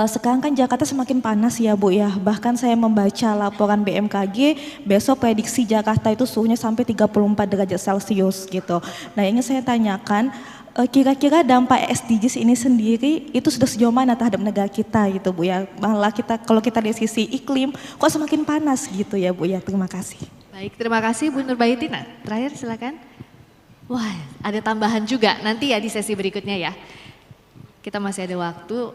sekarang kan Jakarta semakin panas ya Bu ya, bahkan saya membaca laporan BMKG besok prediksi Jakarta itu suhunya sampai 34 derajat Celcius gitu. Nah, ingin saya tanyakan, kira-kira dampak SDGs ini sendiri itu sudah sejauh mana terhadap negara kita gitu Bu ya. Malah kita kalau kita dari sisi iklim kok semakin panas gitu ya Bu ya. Terima kasih. Baik, terima kasih Bu Nurbaiti. Nah, terakhir silakan. Wah, ada tambahan juga nanti ya di sesi berikutnya ya. Kita masih ada waktu.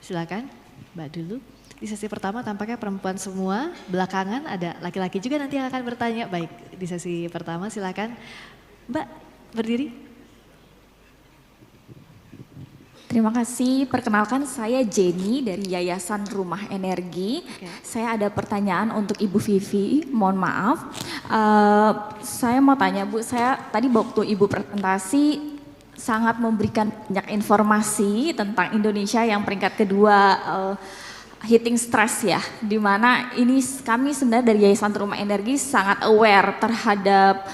Silakan Mbak dulu. Di sesi pertama tampaknya perempuan semua, belakangan ada laki-laki juga nanti yang akan bertanya. Baik, di sesi pertama silakan Mbak berdiri. Terima kasih, perkenalkan saya Jenny dari Yayasan Rumah Energi. Saya ada pertanyaan untuk Ibu Vivi, mohon maaf. Saya mau tanya Bu, saya tadi waktu Ibu presentasi sangat memberikan banyak informasi tentang Indonesia yang peringkat kedua heating stress ya. Dimana ini kami sebenarnya dari Yayasan Rumah Energi sangat aware terhadap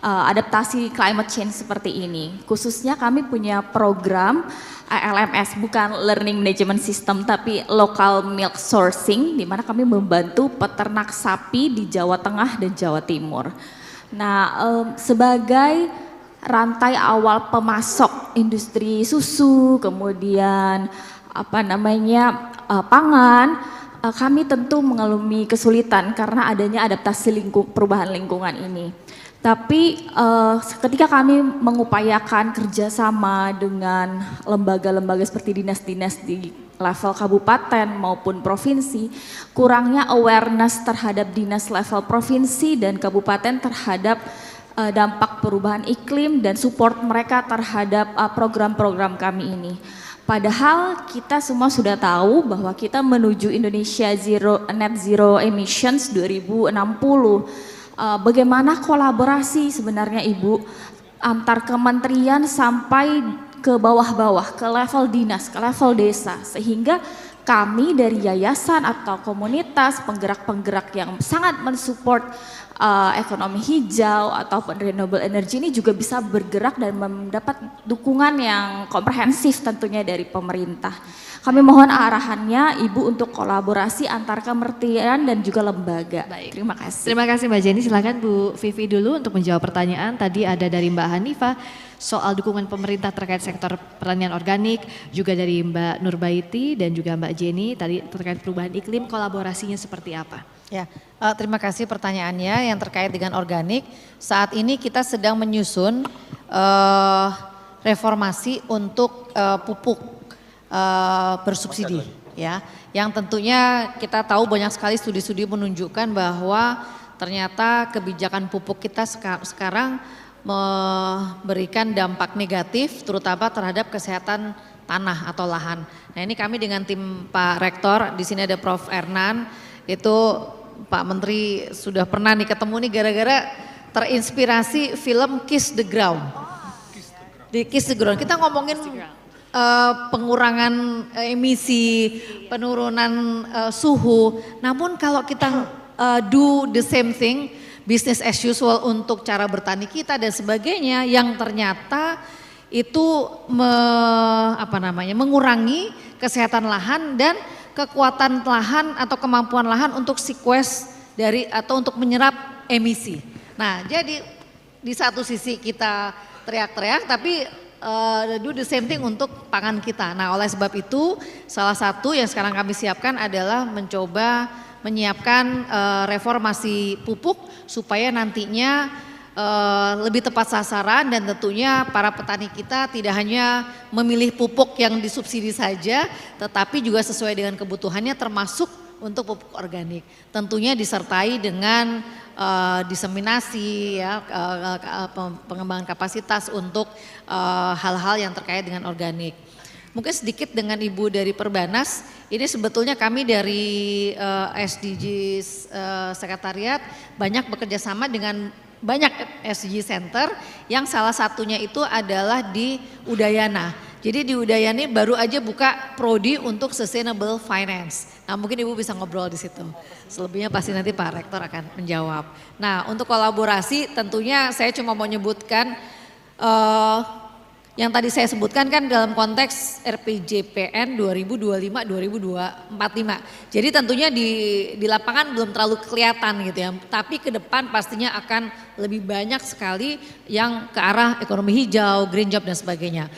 adaptasi climate change seperti ini. Khususnya kami punya program LMS, bukan Learning Management System, tapi Local Milk Sourcing, di mana kami membantu peternak sapi di Jawa Tengah dan Jawa Timur. Nah, sebagai rantai awal pemasok industri susu, kemudian pangan, kami tentu mengalami kesulitan karena adanya adaptasi perubahan lingkungan ini. Tapi ketika kami mengupayakan kerjasama dengan lembaga-lembaga seperti dinas-dinas di level kabupaten maupun provinsi, kurangnya awareness terhadap dinas level provinsi dan kabupaten terhadap dampak perubahan iklim dan support mereka terhadap program-program kami ini. Padahal kita semua sudah tahu bahwa kita menuju Indonesia net zero emissions 2060. Bagaimana kolaborasi sebenarnya Ibu antar kementerian sampai ke bawah-bawah, ke level dinas, ke level desa, sehingga kami dari yayasan atau komunitas penggerak-penggerak yang sangat mensupport ekonomi hijau ataupun renewable energy ini juga bisa bergerak dan mendapat dukungan yang komprehensif tentunya dari pemerintah. Kami mohon arahannya Ibu untuk kolaborasi antar kementerian dan juga lembaga. Baik. Terima kasih. Terima kasih Mbak Jenny. Silakan Bu Vivi dulu untuk menjawab pertanyaan. Tadi ada dari Mbak Hanifah soal dukungan pemerintah terkait sektor pertanian organik, juga dari Mbak Nurbaiti dan juga Mbak Jenny tadi terkait perubahan iklim, kolaborasinya seperti apa? Ya, terima kasih pertanyaannya yang terkait dengan organik. Saat ini kita sedang menyusun reformasi untuk pupuk bersubsidi, ya. Yang tentunya kita tahu banyak sekali studi-studi menunjukkan bahwa ternyata kebijakan pupuk kita sekarang memberikan dampak negatif, terutama terhadap kesehatan tanah atau lahan. Nah, ini kami dengan tim Pak Rektor, di sini ada Prof. Ernan, itu Pak Menteri sudah pernah nih ketemu nih gara-gara terinspirasi film Kiss the Ground. Di Kiss the Ground kita ngomongin pengurangan emisi, penurunan suhu. Namun kalau kita do the same thing, business as usual untuk cara bertani kita dan sebagainya, yang ternyata itu mengurangi kesehatan lahan dan kekuatan lahan atau kemampuan lahan untuk sequester dari atau untuk menyerap emisi. Nah, jadi di satu sisi kita teriak-teriak tapi do the same thing untuk pangan kita. Nah, oleh sebab itu salah satu yang sekarang kami siapkan adalah mencoba menyiapkan reformasi pupuk supaya nantinya lebih tepat sasaran dan tentunya para petani kita tidak hanya memilih pupuk yang disubsidi saja, tetapi juga sesuai dengan kebutuhannya termasuk untuk pupuk organik. Tentunya disertai dengan diseminasi ya, pengembangan kapasitas untuk hal-hal yang terkait dengan organik. Mungkin sedikit dengan Ibu dari Perbanas, ini sebetulnya kami dari SDGs Sekretariat banyak bekerja sama dengan banyak SDG Center yang salah satunya itu adalah di Udayana. Jadi di Udayana baru aja buka prodi untuk sustainable finance. Nah mungkin Ibu bisa ngobrol di situ. Selebihnya pasti nanti Pak Rektor akan menjawab. Nah untuk kolaborasi tentunya saya cuma mau menyebutkan yang tadi saya sebutkan kan dalam konteks RPJPN 2025-2045. Jadi tentunya di lapangan belum terlalu kelihatan gitu ya. Tapi ke depan pastinya akan lebih banyak sekali yang ke arah ekonomi hijau, green job dan sebagainya.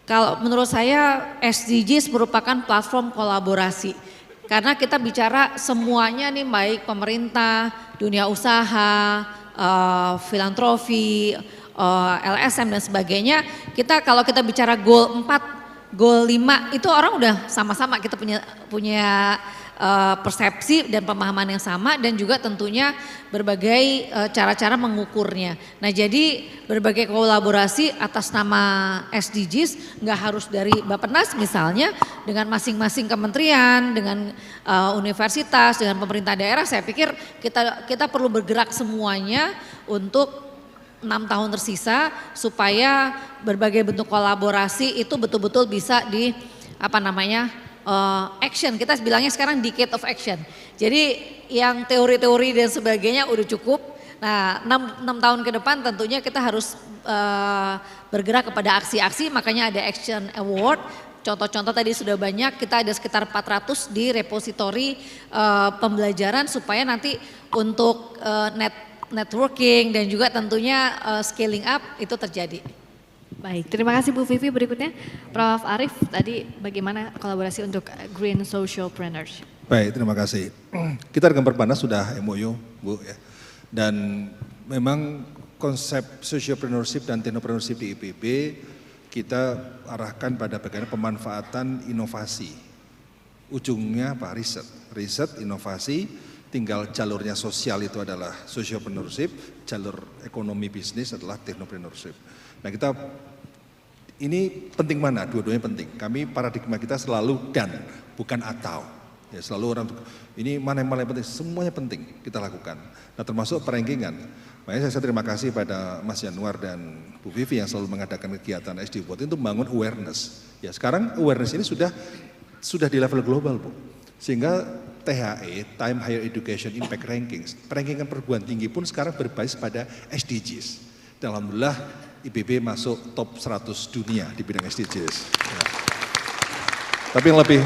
Kalau menurut saya SDGs merupakan platform kolaborasi. Karena kita bicara semuanya nih baik pemerintah, dunia usaha, filantropi, LSM dan sebagainya, kalau kita bicara goal 4, goal 5 itu orang udah sama-sama kita punya persepsi dan pemahaman yang sama dan juga tentunya berbagai cara-cara mengukurnya. Nah jadi berbagai kolaborasi atas nama SDGs nggak harus dari Bappenas misalnya dengan masing-masing kementerian, dengan universitas, dengan pemerintah daerah, saya pikir kita perlu bergerak semuanya untuk 6 tahun tersisa supaya berbagai bentuk kolaborasi itu betul-betul bisa di action. Kita bilangnya sekarang decade of action. Jadi yang teori-teori dan sebagainya udah cukup. Nah 6 tahun ke depan tentunya kita harus bergerak kepada aksi-aksi, makanya ada Action Award. Contoh-contoh tadi sudah banyak, kita ada sekitar 400 di repositori pembelajaran supaya nanti untuk networking dan juga tentunya scaling up itu terjadi. Baik, terima kasih Bu Vivi. Berikutnya Prof. Arief, tadi bagaimana kolaborasi untuk Green Socialpreneurs? Baik, terima kasih. Kita dengan Perbanas sudah MOU, Bu ya. Dan memang konsep socialpreneurship dan technopreneurship di IPB kita arahkan pada bagaimana pemanfaatan inovasi. Ujungnya apa? Riset, inovasi. Tinggal jalurnya sosial itu adalah socialpreneurship, jalur ekonomi bisnis adalah technopreneurship. Nah ini penting mana? Dua-duanya penting. Kami paradigma kita selalu dan, bukan atau. Ya selalu orang, ini mana yang paling penting? Semuanya penting kita lakukan. Nah termasuk perankingan. Makanya saya terima kasih pada Mas Januar dan Bu Vivi yang selalu mengadakan kegiatan SD Vote itu membangun awareness. Ya sekarang awareness ini sudah di level global, Bu. Sehingga THE, Time Higher Education Impact Rankings, perankingan perguruan tinggi pun sekarang berbasis pada SDGs. Dan alhamdulillah IPB masuk top 100 dunia di bidang SDGs. Ya. Tapi yang lebih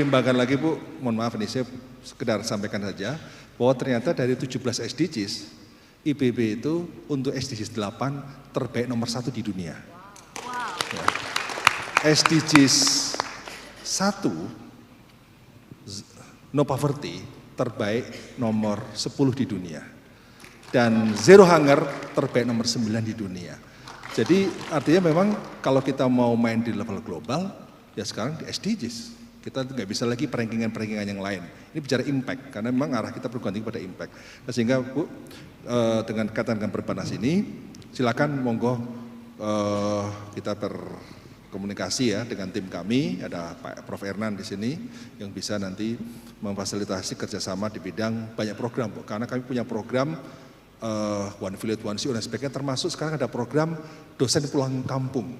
membanggakan lagi Bu, mohon maaf ini saya sekedar sampaikan saja, bahwa ternyata dari 17 SDGs, IPB itu untuk SDGs 8 terbaik nomor 1 di dunia. Ya. SDGs 1, No Poverty terbaik nomor 10 di dunia. Dan Zero Hunger terbaik nomor 9 di dunia. Jadi artinya memang kalau kita mau main di level global, ya sekarang di SDGs. Kita nggak bisa lagi perankingan-perankingan yang lain. Ini bicara impact, karena memang arah kita berganti pada impact. Nah, sehingga Bu, dengan katakan Perbanas ini, silakan monggo kita komunikasi ya dengan tim kami, ada Pak Prof. Ernan di sini yang bisa nanti memfasilitasi kerjasama di bidang banyak program, Bu. Karena kami punya program One Village One Sea dan sebagainya, termasuk sekarang ada program dosen pulang kampung.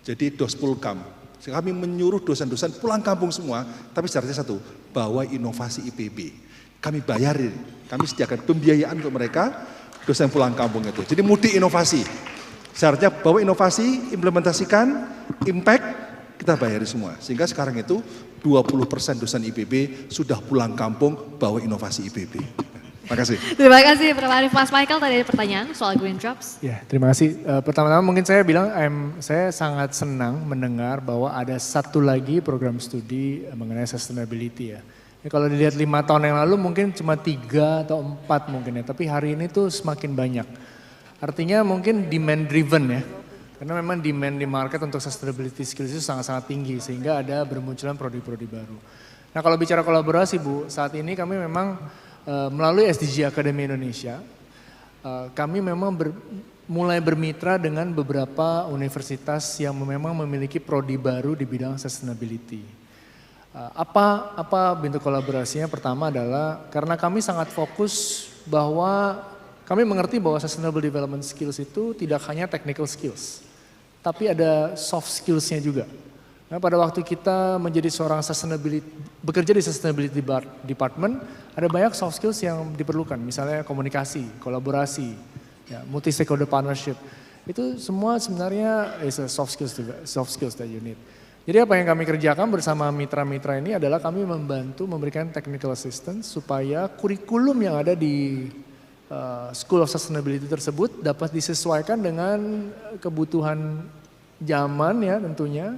Jadi Dospulkam. Kami menyuruh dosen-dosen pulang kampung semua, tapi syaratnya satu, bawa inovasi IPB. Kami bayarin, kami sediakan pembiayaan untuk mereka dosen pulang kampung itu. Jadi mudik inovasi. Syaratnya bawa inovasi, implementasikan, impact, kita bayari semua. Sehingga sekarang itu 20% dosen IPB sudah pulang kampung bawa inovasi IPB. Terima kasih. Terima kasih Prof. Arief. Mas Michael tadi ada pertanyaan soal Green Jobs. Ya, terima kasih. Pertama-tama mungkin saya bilang saya sangat senang mendengar bahwa ada satu lagi program studi mengenai sustainability ya. Kalau dilihat 5 tahun yang lalu mungkin cuma 3 atau 4 mungkin ya, tapi hari ini tuh semakin banyak. Artinya mungkin demand driven ya, karena memang demand di market untuk sustainability skills itu sangat-sangat tinggi sehingga ada bermunculan produk-produk baru. Nah kalau bicara kolaborasi Bu, saat ini kami memang melalui SDG Academy Indonesia, kami memang mulai bermitra dengan beberapa universitas yang memang memiliki prodi baru di bidang sustainability. Apa bentuk kolaborasinya? Pertama adalah karena kami sangat fokus bahwa kami mengerti bahwa sustainable development skills itu tidak hanya technical skills, tapi ada soft skills-nya juga. Nah, pada waktu kita menjadi seorang bekerja di sustainability department, ada banyak soft skills yang diperlukan, misalnya komunikasi, kolaborasi, ya, multi stakeholder partnership. Itu semua sebenarnya is a soft skills that you need. Jadi apa yang kami kerjakan bersama mitra-mitra ini adalah kami membantu memberikan technical assistance supaya kurikulum yang ada di School of Sustainability tersebut dapat disesuaikan dengan kebutuhan zaman ya tentunya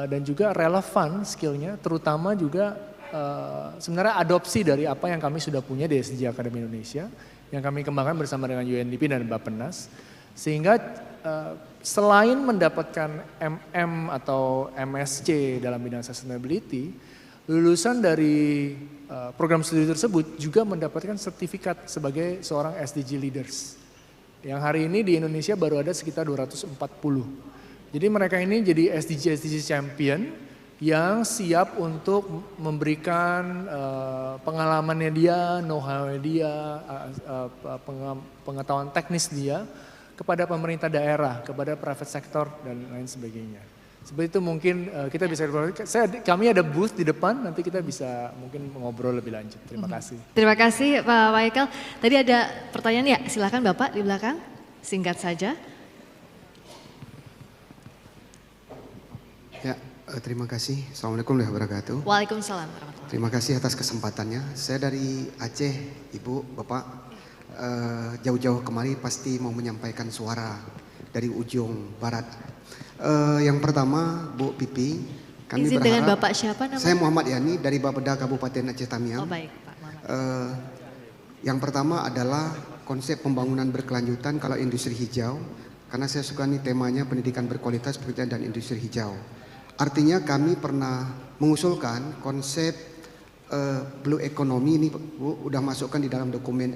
dan juga relevan skillnya, terutama juga sebenarnya adopsi dari apa yang kami sudah punya di SDG Akademi Indonesia yang kami kembangkan bersama dengan UNDP dan Bappenas. Sehingga selain mendapatkan MM atau MSc dalam bidang sustainability, lulusan dari program studi tersebut juga mendapatkan sertifikat sebagai seorang SDG leaders. Yang hari ini di Indonesia baru ada sekitar 240. Jadi mereka ini jadi SDG champion yang siap untuk memberikan pengalamannya dia, know-how-nya dia, pengetahuan teknis dia kepada pemerintah daerah, kepada private sector dan lain sebagainya. Seperti itu mungkin kita bisa, kami ada booth di depan, nanti kita bisa mungkin ngobrol lebih lanjut. Terima kasih. Terima kasih Pak Michael. Tadi ada pertanyaan ya, silakan Bapak di belakang, singkat saja. Ya, terima kasih. Assalamualaikum warahmatullahi wabarakatuh. Waalaikumsalam warahmatullahi wabarakatuh. Terima kasih atas kesempatannya. Saya dari Aceh, Ibu, Bapak. Jauh-jauh kemari pasti mau menyampaikan suara dari ujung barat. Yang pertama, Bu Pipi, kami Izin berharap. dengan Bapak siapa namanya? Saya Muhammad Yani dari Bapeda Kabupaten Aceh Tamiang. Oh baik Pak Muhammad. Yang pertama adalah konsep pembangunan berkelanjutan kalau industri hijau. Karena saya suka nih temanya pendidikan berkualitas, pekerjaan dan industri hijau. Artinya kami pernah mengusulkan konsep blue economy ini Bu, udah masukkan di dalam dokumen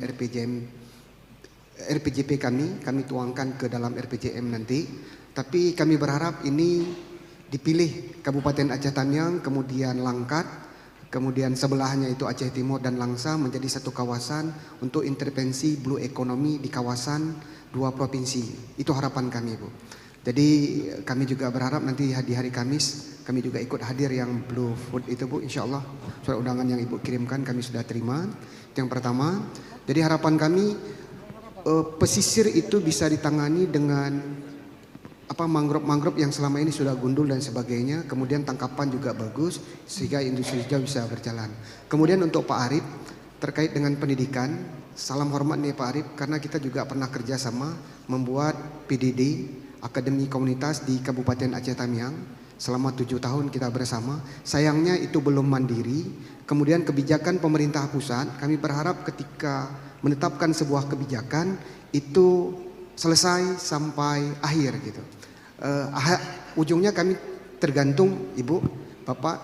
RPJP kami tuangkan ke dalam RPJM nanti. Tapi kami berharap ini dipilih Kabupaten Aceh Tamiang, kemudian Langkat, kemudian sebelahnya itu Aceh Timur dan Langsa menjadi satu kawasan untuk intervensi blue economy di kawasan 2 provinsi. Itu harapan kami Bu. Jadi kami juga berharap nanti di hari Kamis kami juga ikut hadir yang Blue Food itu Bu, insya Allah surat undangan yang Ibu kirimkan kami sudah terima. Itu yang pertama. Jadi harapan kami pesisir itu bisa ditangani dengan mangrove yang selama ini sudah gundul dan sebagainya. Kemudian tangkapan juga bagus sehingga industri hijau bisa berjalan. Kemudian untuk Pak Arif terkait dengan pendidikan, salam hormat nih Pak Arif karena kita juga pernah kerjasama membuat PDD Akademi Komunitas di Kabupaten Aceh Tamiang selama 7 tahun kita bersama. Sayangnya itu belum mandiri. Kemudian kebijakan pemerintah pusat, kami berharap ketika menetapkan sebuah kebijakan itu selesai sampai akhir gitu. Ujungnya kami tergantung Ibu, Bapak,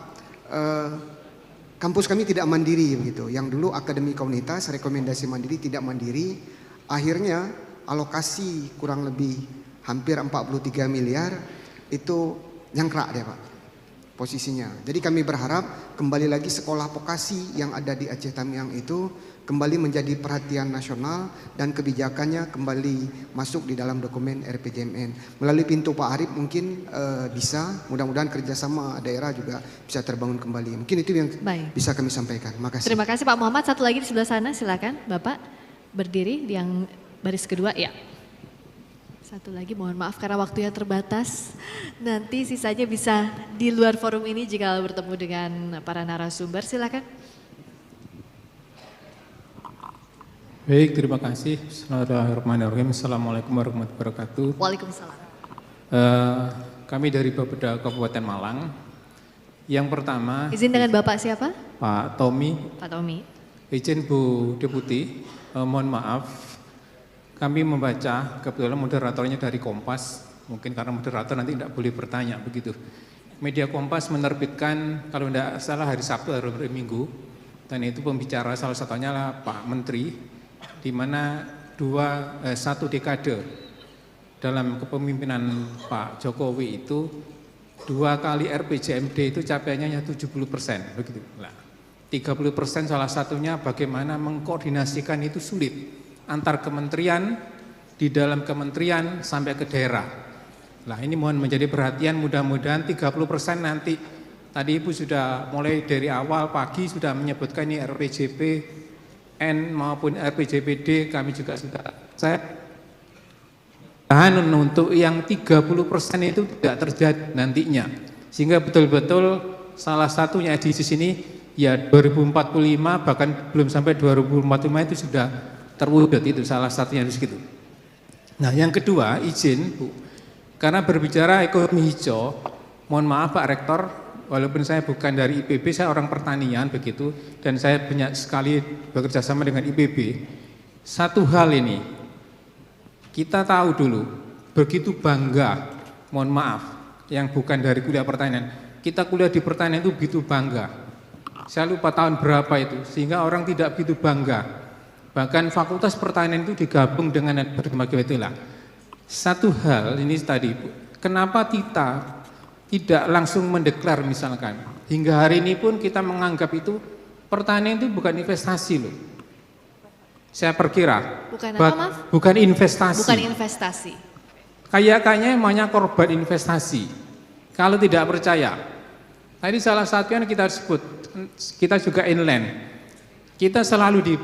kampus kami tidak mandiri begitu. Yang dulu Akademi Komunitas rekomendasi mandiri tidak mandiri. Akhirnya alokasi kurang lebih hampir 43 miliar itu nyangkrak deh Pak posisinya. Jadi kami berharap kembali lagi sekolah vokasi yang ada di Aceh Tamiang itu kembali menjadi perhatian nasional dan kebijakannya kembali masuk di dalam dokumen RPJMN. Melalui pintu Pak Arif mungkin bisa, mudah-mudahan kerjasama daerah juga bisa terbangun kembali. Mungkin itu yang bisa kami sampaikan. Makasih. Terima kasih Pak Muhammad. Satu lagi di sebelah sana silakan Bapak berdiri di yang baris kedua ya. Satu lagi mohon maaf karena waktunya terbatas. Nanti sisanya bisa di luar forum ini jika bertemu dengan para narasumber. Silakan. Baik, terima kasih. Bismillahirrahmanirrahim. Assalamualaikum warahmatullahi wabarakatuh. Waalaikumsalam. Kami dari Bapeda Kabupaten Malang. Yang pertama. Izin dengan Bapak siapa? Pak Tommy. Pak Tommy. Izin Bu Deputi, mohon maaf. Kami membaca, kebetulan moderatornya dari Kompas, mungkin karena moderator nanti tidak boleh bertanya begitu. Media Kompas menerbitkan, kalau tidak salah hari Sabtu atau hari Minggu, dan itu pembicara salah satunya adalah Pak Menteri, di mana satu dekade dalam kepemimpinan Pak Jokowi itu 2 kali RPJMD itu capaiannya hanya 70%, begitu. Nah, 30% salah satunya bagaimana mengkoordinasikan itu sulit. antar kementerian, di dalam kementerian sampai ke daerah. Nah ini mohon menjadi perhatian, mudah-mudahan 30% nanti, tadi Ibu sudah mulai dari awal pagi sudah menyebutkan ini RPJPN maupun RPJPD, kami juga sudah tahan untuk yang 30% itu tidak terjadi nantinya. Sehingga betul-betul salah satunya di sini ya 2045 bahkan belum sampai 2045 itu sudah terwujud, itu salah satunya di situ. Nah yang kedua izin Bu, karena berbicara ekonomi hijau, mohon maaf Pak Rektor, walaupun saya bukan dari IPB, saya orang pertanian begitu, dan saya banyak sekali bekerja sama dengan IPB. Satu hal ini, kita tahu dulu, begitu bangga, mohon maaf, yang bukan dari kuliah pertanian, kita kuliah di pertanian itu begitu bangga. Saya lupa tahun berapa itu, sehingga orang tidak begitu bangga. Bahkan fakultas pertanian itu digabung dengan berbagai itulah. Satu hal ini tadi, kenapa kita tidak langsung mendeklar misalkan. Hingga hari ini pun kita menganggap itu pertanian itu bukan investasi loh. Saya perkira. Bukan apa, maaf? Bukan investasi. Bukan investasi. Kayaknya emangnya korban investasi. Kalau tidak percaya. Tadi salah satu yang kita sebut, kita juga inland. Kita selalu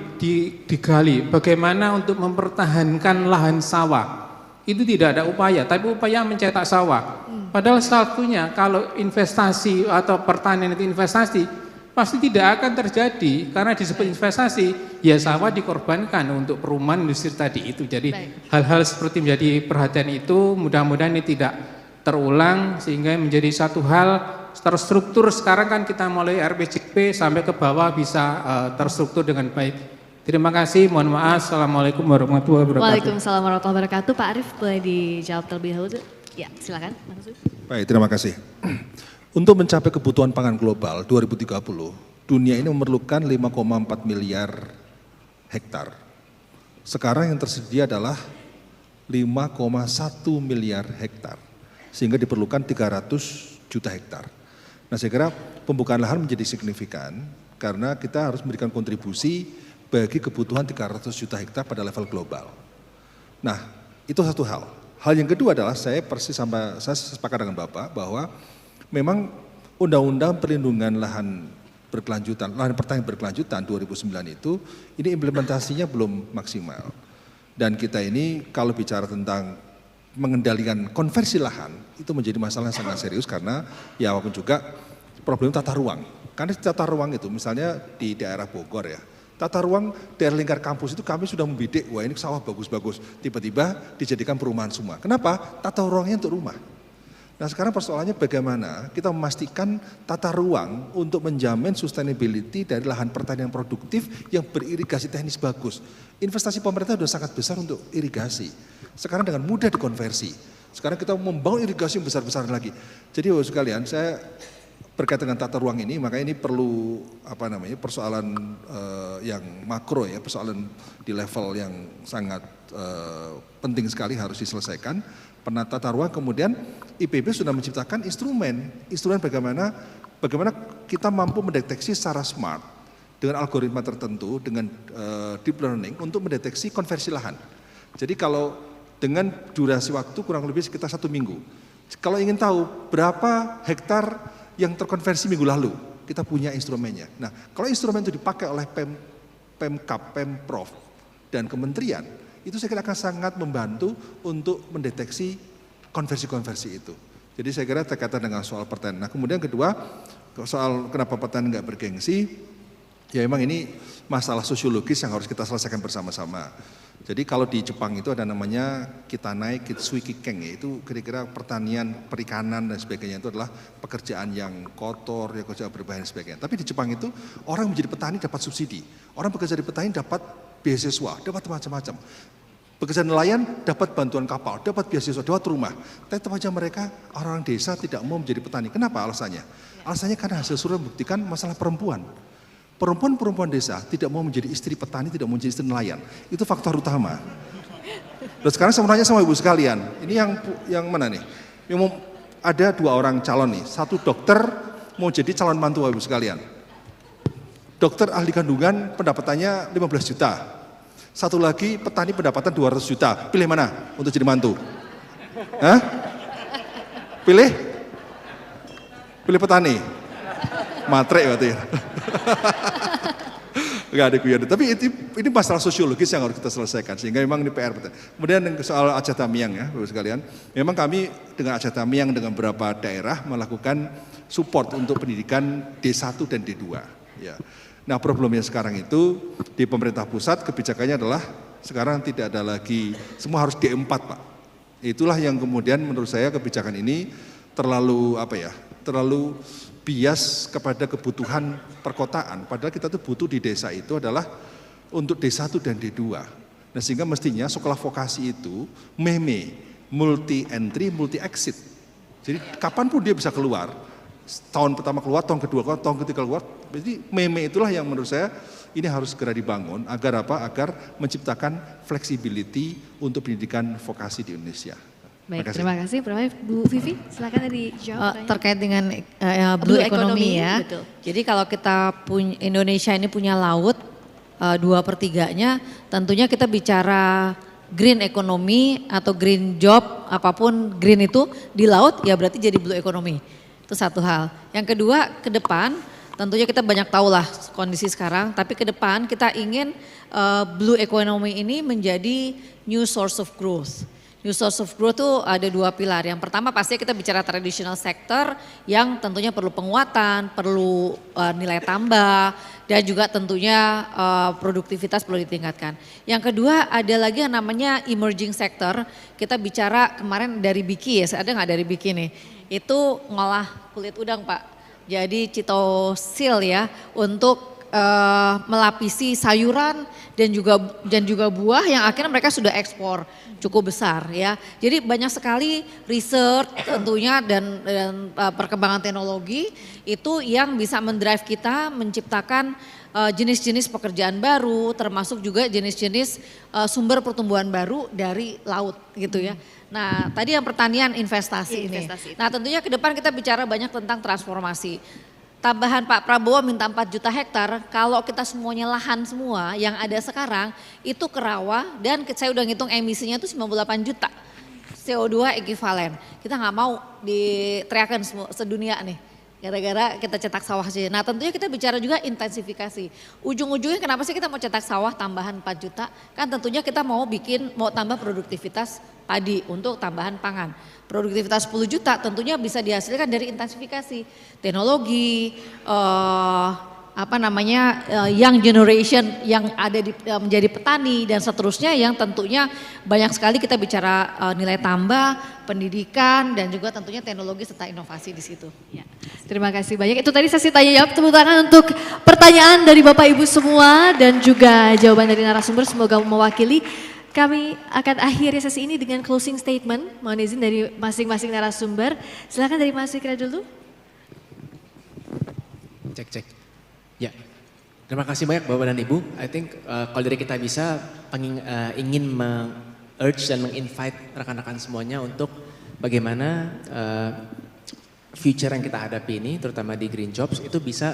digali bagaimana untuk mempertahankan lahan sawah. Itu tidak ada upaya, tapi upaya mencetak sawah. Padahal satunya kalau investasi atau pertanian itu investasi, pasti tidak akan terjadi karena disebut investasi, ya sawah dikorbankan untuk perumahan industri tadi itu. Jadi hal-hal seperti menjadi perhatian itu mudah-mudahan ini tidak terulang sehingga menjadi satu hal terstruktur. Sekarang kan kita mulai RPJP sampai ke bawah bisa terstruktur dengan baik. Terima kasih, mohon maaf. Assalamualaikum warahmatullahi wabarakatuh. Waalaikumsalam warahmatullahi wabarakatuh. Pak Arief boleh dijawab terlebih dahulu. Ya silakan. Baik, terima kasih. Untuk mencapai kebutuhan pangan global 2030, dunia ini memerlukan 5,4 miliar hektar. Sekarang yang tersedia adalah 5,1 miliar hektar. Sehingga diperlukan 300 juta hektar. Nah saya kira pembukaan lahan menjadi signifikan karena kita harus memberikan kontribusi bagi kebutuhan 300 juta hektar pada level global. Nah itu satu hal. Hal yang kedua adalah saya sepakat dengan Bapak bahwa memang Undang-Undang Perlindungan Lahan Berkelanjutan, Lahan Pertanian Berkelanjutan 2009 itu ini implementasinya belum maksimal. Dan kita ini kalau bicara tentang mengendalikan konversi lahan itu menjadi masalah yang sangat serius karena ya walaupun juga problem tata ruang. Karena tata ruang itu misalnya di daerah Bogor ya, tata ruang daerah lingkar kampus itu kami sudah membidik, wah ini sawah bagus-bagus, tiba-tiba dijadikan perumahan semua. Kenapa? Tata ruangnya untuk rumah. Nah sekarang persoalannya bagaimana kita memastikan tata ruang untuk menjamin sustainability dari lahan pertanian produktif yang beririgasi teknis bagus. Investasi pemerintah sudah sangat besar untuk irigasi. Sekarang dengan mudah dikonversi. Sekarang kita membangun irigasi yang besar-besaran lagi. Jadi Bapak sekalian, saya berkaitan dengan tata ruang ini, maka ini perlu persoalan yang makro ya, persoalan di level yang sangat penting sekali harus diselesaikan. Penata ruang, kemudian IPB sudah menciptakan instrumen bagaimana kita mampu mendeteksi secara smart dengan algoritma tertentu, dengan deep learning untuk mendeteksi konversi lahan. Jadi kalau dengan durasi waktu kurang lebih sekitar 1 minggu. Kalau ingin tahu berapa hektar yang terkonversi minggu lalu, kita punya instrumennya. Nah, kalau instrumen itu dipakai oleh Pemkap, Pemprov, dan kementerian, itu saya kira akan sangat membantu untuk mendeteksi konversi-konversi itu. Jadi saya kira terkaitan dengan soal pertanian. Nah, kemudian kedua, soal kenapa pertanian nggak bergengsi, ya memang ini masalah sosiologis yang harus kita selesaikan bersama-sama. Jadi kalau di Jepang itu ada namanya Kitanai Kitsui Kikeng, yaitu kira-kira pertanian, perikanan dan sebagainya itu adalah pekerjaan yang kotor, yang kerja berbahaya dan sebagainya. Tapi di Jepang itu orang menjadi petani dapat subsidi, orang bekerja di petani dapat beasiswa, dapat macam-macam. Pekerja nelayan dapat bantuan kapal, dapat beasiswa, dapat rumah. Tapi tetap saja mereka orang desa tidak mau menjadi petani. Kenapa alasannya? Alasannya karena hasil survei membuktikan masalah perempuan. Perempuan desa tidak mau menjadi istri petani, tidak mau menjadi istri nelayan. Itu faktor utama. Dan sekarang saya mau nanya sama ibu sekalian, ini yang mana nih? Yang ada 2 orang calon nih, satu dokter mau jadi calon mantu ibu sekalian. Dokter ahli kandungan pendapatannya 15 juta. satu lagi petani pendapatan 200 juta. Pilih mana untuk jadi mantu? Hah? Pilih? Pilih petani? Matre berarti. Enggak ada guyon. Tapi ini masalah sosiologis yang harus kita selesaikan. Sehingga memang ini PR. Kemudian soal Aceh Tamiang ya Bapak sekalian. Memang kami dengan Aceh Tamiang dengan beberapa daerah melakukan support untuk pendidikan D1 dan D2. Ya. Nah problemnya sekarang itu di pemerintah pusat kebijakannya adalah sekarang tidak ada lagi, semua harus D4 Pak. Itulah yang kemudian menurut saya kebijakan ini terlalu terlalu bias kepada kebutuhan perkotaan. Padahal kita tuh butuh di desa itu adalah untuk D1 dan D2. Nah sehingga mestinya sekolah vokasi itu multi entry, multi exit. Jadi kapanpun dia bisa keluar. Tahun pertama keluar, tahun kedua keluar, tahun ketiga keluar. Jadi itulah yang menurut saya ini harus segera dibangun agar apa? Agar menciptakan flexibility untuk pendidikan vokasi di Indonesia. Baik, terima kasih. Bu Vivi, silakan dijawab. Terkait dengan blue economy ya. Betul. Jadi kalau kita Indonesia ini punya laut 2/3-nya, tentunya kita bicara green economy atau green job, apapun green itu di laut ya berarti jadi blue economy. Itu satu hal. Yang kedua, ke depan tentunya kita banyak tahu lah kondisi sekarang, tapi ke depan kita ingin blue economy ini menjadi new source of growth. New source of growth itu ada 2 pilar. Yang pertama pasti kita bicara traditional sector yang tentunya perlu penguatan, perlu nilai tambah dan juga tentunya produktivitas perlu ditingkatkan. Yang kedua ada lagi yang namanya emerging sector. Kita bicara kemarin dari Biki ya, ada nggak dari Biki nih? Itu ngolah kulit udang Pak. Jadi citosil ya untuk melapisi sayuran dan juga buah yang akhirnya mereka sudah ekspor cukup besar ya. Jadi banyak sekali research tentunya dan perkembangan teknologi itu yang bisa mendrive kita menciptakan jenis-jenis pekerjaan baru termasuk juga jenis-jenis sumber pertumbuhan baru dari laut gitu ya. Nah tadi yang pertanian investasi ini. Nah tentunya ke depan kita bicara banyak tentang transformasi. Tambahan Pak Prabowo minta 4 juta hektar, kalau kita semuanya lahan semua yang ada sekarang itu ke rawa dan saya udah ngitung emisinya itu 98 juta CO2 ekivalen. Kita nggak mau diteriakan sedunia nih gara-gara kita cetak sawah saja. Nah tentunya kita bicara juga intensifikasi. Ujung-ujungnya kenapa sih kita mau cetak sawah tambahan 4 juta? Kan tentunya kita mau tambah produktivitas padi untuk tambahan pangan. Produktivitas 10 juta tentunya bisa dihasilkan dari intensifikasi teknologi, young generation yang ada menjadi petani dan seterusnya yang tentunya banyak sekali kita bicara nilai tambah, pendidikan dan juga tentunya teknologi serta inovasi di situ. Ya. Terima kasih banyak. Itu tadi sesi tanya jawab, tepuk tangan untuk pertanyaan dari Bapak Ibu semua dan juga jawaban dari narasumber semoga mewakili. Kami akan akhiri sesi ini dengan closing statement. Mohon izin dari masing-masing narasumber. Silakan dari Mas Fikra dulu. Cek. Ya, terima kasih banyak Bapak dan Ibu. I think kalau dari kita bisa ingin urge dan menginvite rekan-rekan semuanya untuk bagaimana future yang kita hadapi ini, terutama di Green Jobs, itu bisa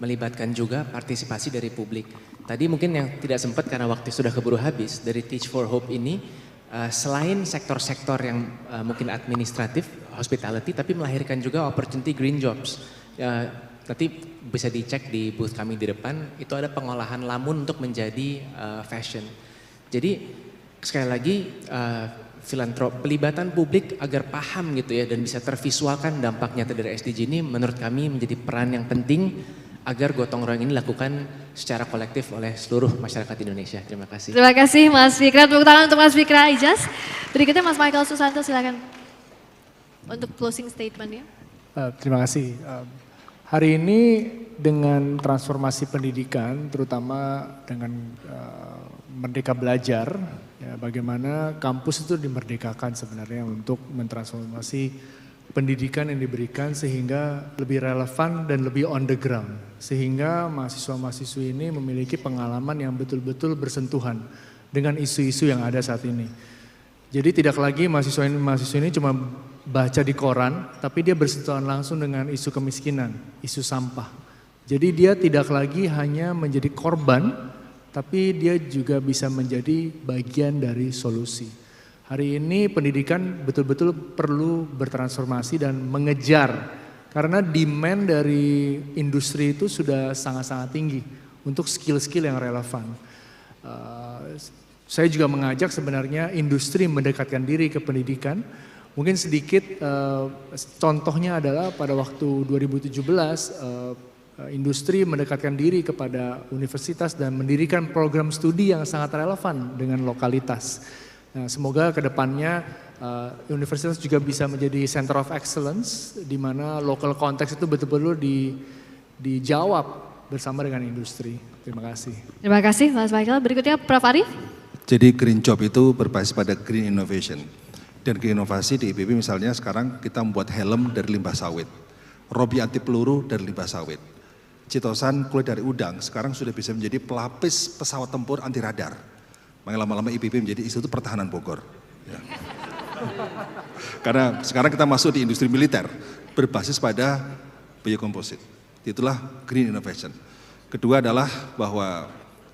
melibatkan juga partisipasi dari publik. Tadi mungkin yang tidak sempat karena waktu sudah keburu habis, dari Teach for Hope ini, selain sektor-sektor yang mungkin administratif, hospitality, tapi melahirkan juga opportunity Green Jobs. Nanti bisa dicek di booth kami di depan, itu ada pengolahan lamun untuk menjadi fashion. Jadi sekali lagi pelibatan publik agar paham gitu ya dan bisa tervisualkan dampak nyata dari SDG ini menurut kami menjadi peran yang penting agar gotong royong ini dilakukan secara kolektif oleh seluruh masyarakat Indonesia. Terima kasih. Terima kasih Mas Fikra. Tepuk tangan untuk Mas Fikra Ijaz. Berikutnya Mas Michael Susanto silakan untuk closing statement ya. Terima kasih. Hari ini dengan transformasi pendidikan, terutama dengan Merdeka Belajar, ya, bagaimana kampus itu dimerdekakan sebenarnya untuk mentransformasi pendidikan yang diberikan sehingga lebih relevan dan lebih on the ground. Sehingga mahasiswa-mahasiswi ini memiliki pengalaman yang betul-betul bersentuhan dengan isu-isu yang ada saat ini. Jadi tidak lagi mahasiswa ini cuma baca di koran, tapi dia bersentuhan langsung dengan isu kemiskinan, isu sampah. Jadi dia tidak lagi hanya menjadi korban, tapi dia juga bisa menjadi bagian dari solusi. Hari ini pendidikan betul-betul perlu bertransformasi dan mengejar, karena demand dari industri itu sudah sangat-sangat tinggi untuk skill-skill yang relevan. Saya juga mengajak sebenarnya industri mendekatkan diri ke pendidikan. Mungkin sedikit contohnya adalah pada waktu 2017 industri mendekatkan diri kepada universitas dan mendirikan program studi yang sangat relevan dengan lokalitas. Nah, semoga kedepannya universitas juga bisa menjadi center of excellence di mana local context itu betul-betul dijawab bersama dengan industri. Terima kasih. Terima kasih Mas Michael. Berikutnya Prof. Arief. Jadi green job itu berbasis pada green innovation. Dan green inovasi di IPB misalnya sekarang kita membuat helm dari limbah sawit, rompi anti peluru dari limbah sawit, citosan kulit dari udang sekarang sudah bisa menjadi pelapis pesawat tempur anti radar. Makanya lama-lama IPB menjadi Institut Pertahanan Bogor. Ya. Karena sekarang kita masuk di industri militer berbasis pada biokomposit. Itulah green innovation. Kedua adalah bahwa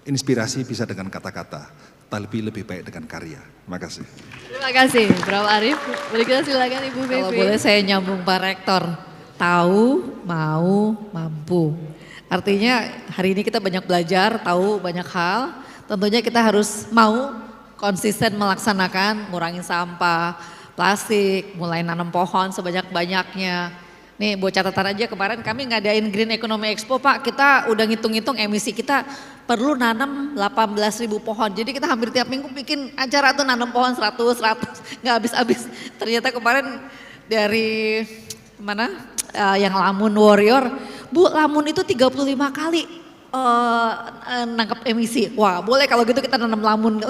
inspirasi bisa dengan kata-kata, tapi lebih baik dengan karya. Terima kasih. Terima kasih Prof. Arief. Berikutnya silakan Ibu Vivi. Kalau boleh saya nyambung Pak Rektor, tahu, mau, mampu. Artinya hari ini kita banyak belajar, tahu banyak hal, tentunya kita harus mau konsisten melaksanakan, ngurangin sampah, plastik, mulai nanam pohon sebanyak-banyaknya. Nih buat catatan aja, kemarin kami ngadain Green Economy Expo Pak, kita udah ngitung-ngitung emisi kita perlu nanam 18.000 pohon. Jadi kita hampir tiap minggu bikin acara tuh nanam pohon 100, nggak habis-habis. Ternyata kemarin dari mana yang Lamun Warrior, Bu Lamun itu 35 kali nangkap emisi. Wah boleh kalau gitu kita nanam lamun.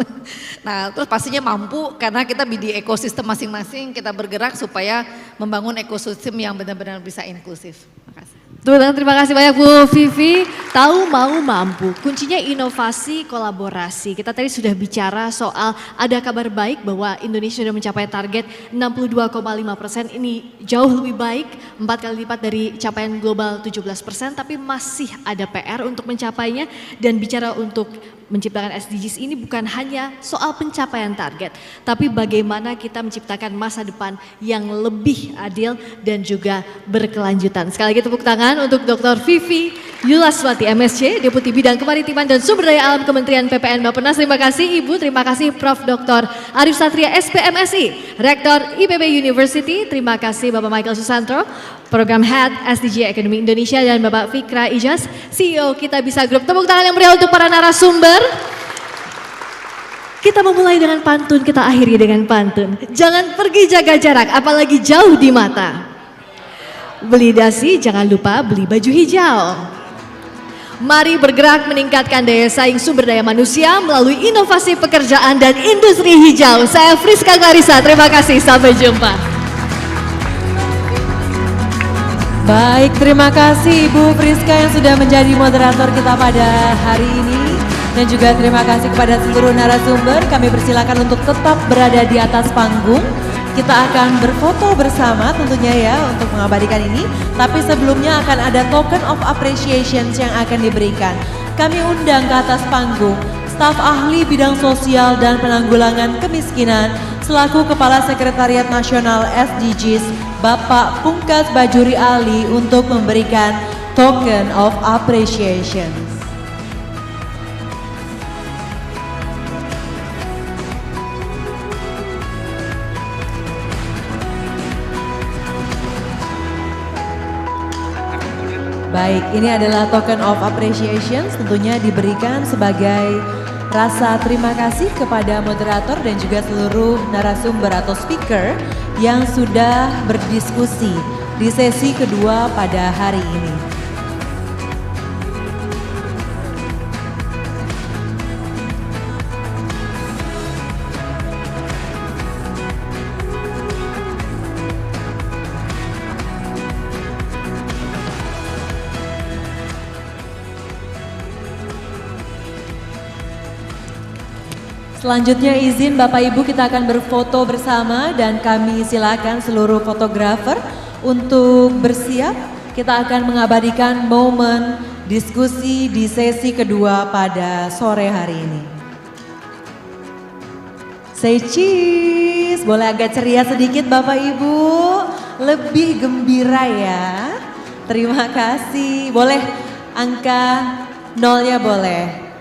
Nah terus pastinya mampu karena kita di ekosistem masing-masing kita bergerak supaya membangun ekosistem yang benar-benar bisa inklusif. Makasih. Terima kasih banyak Bu Vivi. Tahu, mau, mampu. Kuncinya inovasi, kolaborasi. Kita tadi sudah bicara soal ada kabar baik bahwa Indonesia sudah mencapai target 62,5%. Ini jauh lebih baik, 4 kali lipat dari capaian global 17%. Tapi masih ada PR untuk mencapainya. Dan bicara untuk menciptakan SDGs ini bukan hanya soal pencapaian target, tapi bagaimana kita menciptakan masa depan yang lebih adil dan juga berkelanjutan. Sekali lagi tepuk tangan untuk Dr. Vivi Yulaswati MSc, Deputi Bidang Kemaritiman dan Sumber Daya Alam Kementerian PPN Bappenas. Terima kasih Ibu, terima kasih Prof. Dr. Arief Satria SPMSI, Rektor IPB University. Terima kasih Bapak Michael Susantro, Program Head SDG Academy Indonesia, dan Bapak Fikra Ijaz, CEO Kita Bisa Group. Tepuk tangan yang meriah untuk para narasumber. Kita memulai dengan pantun, kita akhiri dengan pantun. Jangan pergi, jaga jarak, apalagi jauh di mata. Beli dasi, jangan lupa beli baju hijau. Mari bergerak meningkatkan daya saing sumber daya manusia melalui inovasi pekerjaan dan industri hijau. Saya Friska Clarissa, terima kasih, sampai jumpa. Baik, terima kasih Ibu Friska yang sudah menjadi moderator kita pada hari ini. Dan juga terima kasih kepada seluruh narasumber. Kami persilakan untuk tetap berada di atas panggung. Kita akan berfoto bersama tentunya ya untuk mengabadikan ini. Tapi sebelumnya akan ada token of appreciation yang akan diberikan. Kami undang ke atas panggung staf ahli bidang sosial dan penanggulangan kemiskinan selaku Kepala Sekretariat Nasional SDGs Bapak Pungkas Bajuri Ali untuk memberikan token of appreciation. Baik, ini adalah token of appreciation, tentunya diberikan sebagai rasa terima kasih kepada moderator dan juga seluruh narasumber atau speaker yang sudah berdiskusi di sesi kedua pada hari ini. Selanjutnya izin Bapak Ibu kita akan berfoto bersama dan kami silakan seluruh fotografer untuk bersiap. Kita akan mengabadikan momen diskusi di sesi kedua pada sore hari ini. Say cheese, boleh agak ceria sedikit Bapak Ibu, lebih gembira ya. Terima kasih, boleh angka nolnya boleh.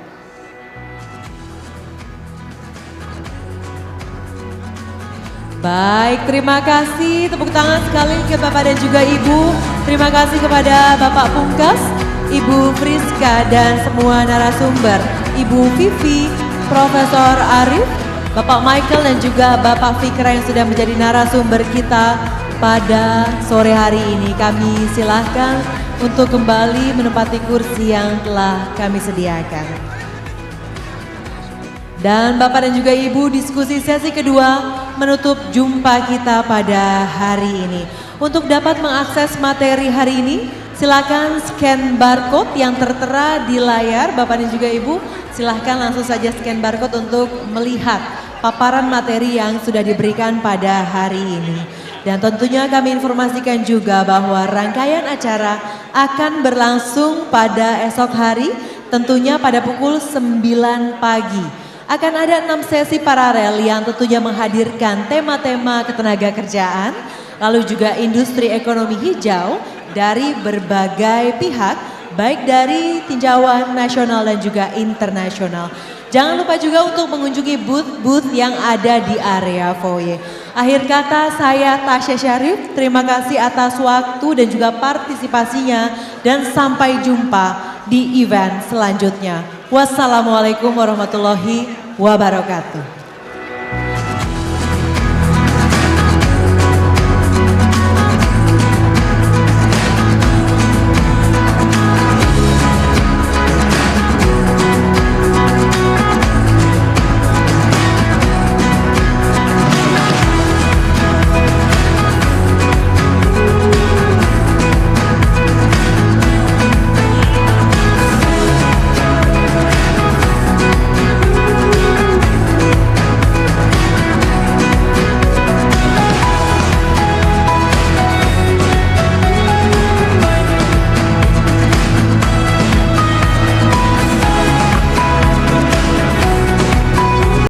Baik, terima kasih. Tepuk tangan sekali ke Bapak dan juga Ibu. Terima kasih kepada Bapak Pungkas, Ibu Friska dan semua narasumber. Ibu Vivi, Profesor Arif, Bapak Michael dan juga Bapak Fikra yang sudah menjadi narasumber kita pada sore hari ini. Kami silahkan untuk kembali menempati kursi yang telah kami sediakan. Dan Bapak dan juga Ibu, diskusi sesi kedua menutup jumpa kita pada hari ini. Untuk dapat mengakses materi hari ini, silakan scan barcode yang tertera di layar. Bapak dan juga Ibu, silakan langsung saja scan barcode untuk melihat paparan materi yang sudah diberikan pada hari ini. Dan tentunya kami informasikan juga bahwa rangkaian acara akan berlangsung pada esok hari, tentunya pada pukul 9 pagi. Akan ada 6 sesi paralel yang tentunya menghadirkan tema-tema ketenaga kerjaan, lalu juga industri ekonomi hijau dari berbagai pihak, baik dari tinjauan nasional dan juga internasional. Jangan lupa juga untuk mengunjungi booth-booth yang ada di area foyer. Akhir kata, saya Tasya Syarif, terima kasih atas waktu dan juga partisipasinya, dan sampai jumpa di event selanjutnya. Wassalamualaikum warahmatullahi wabarakatuh.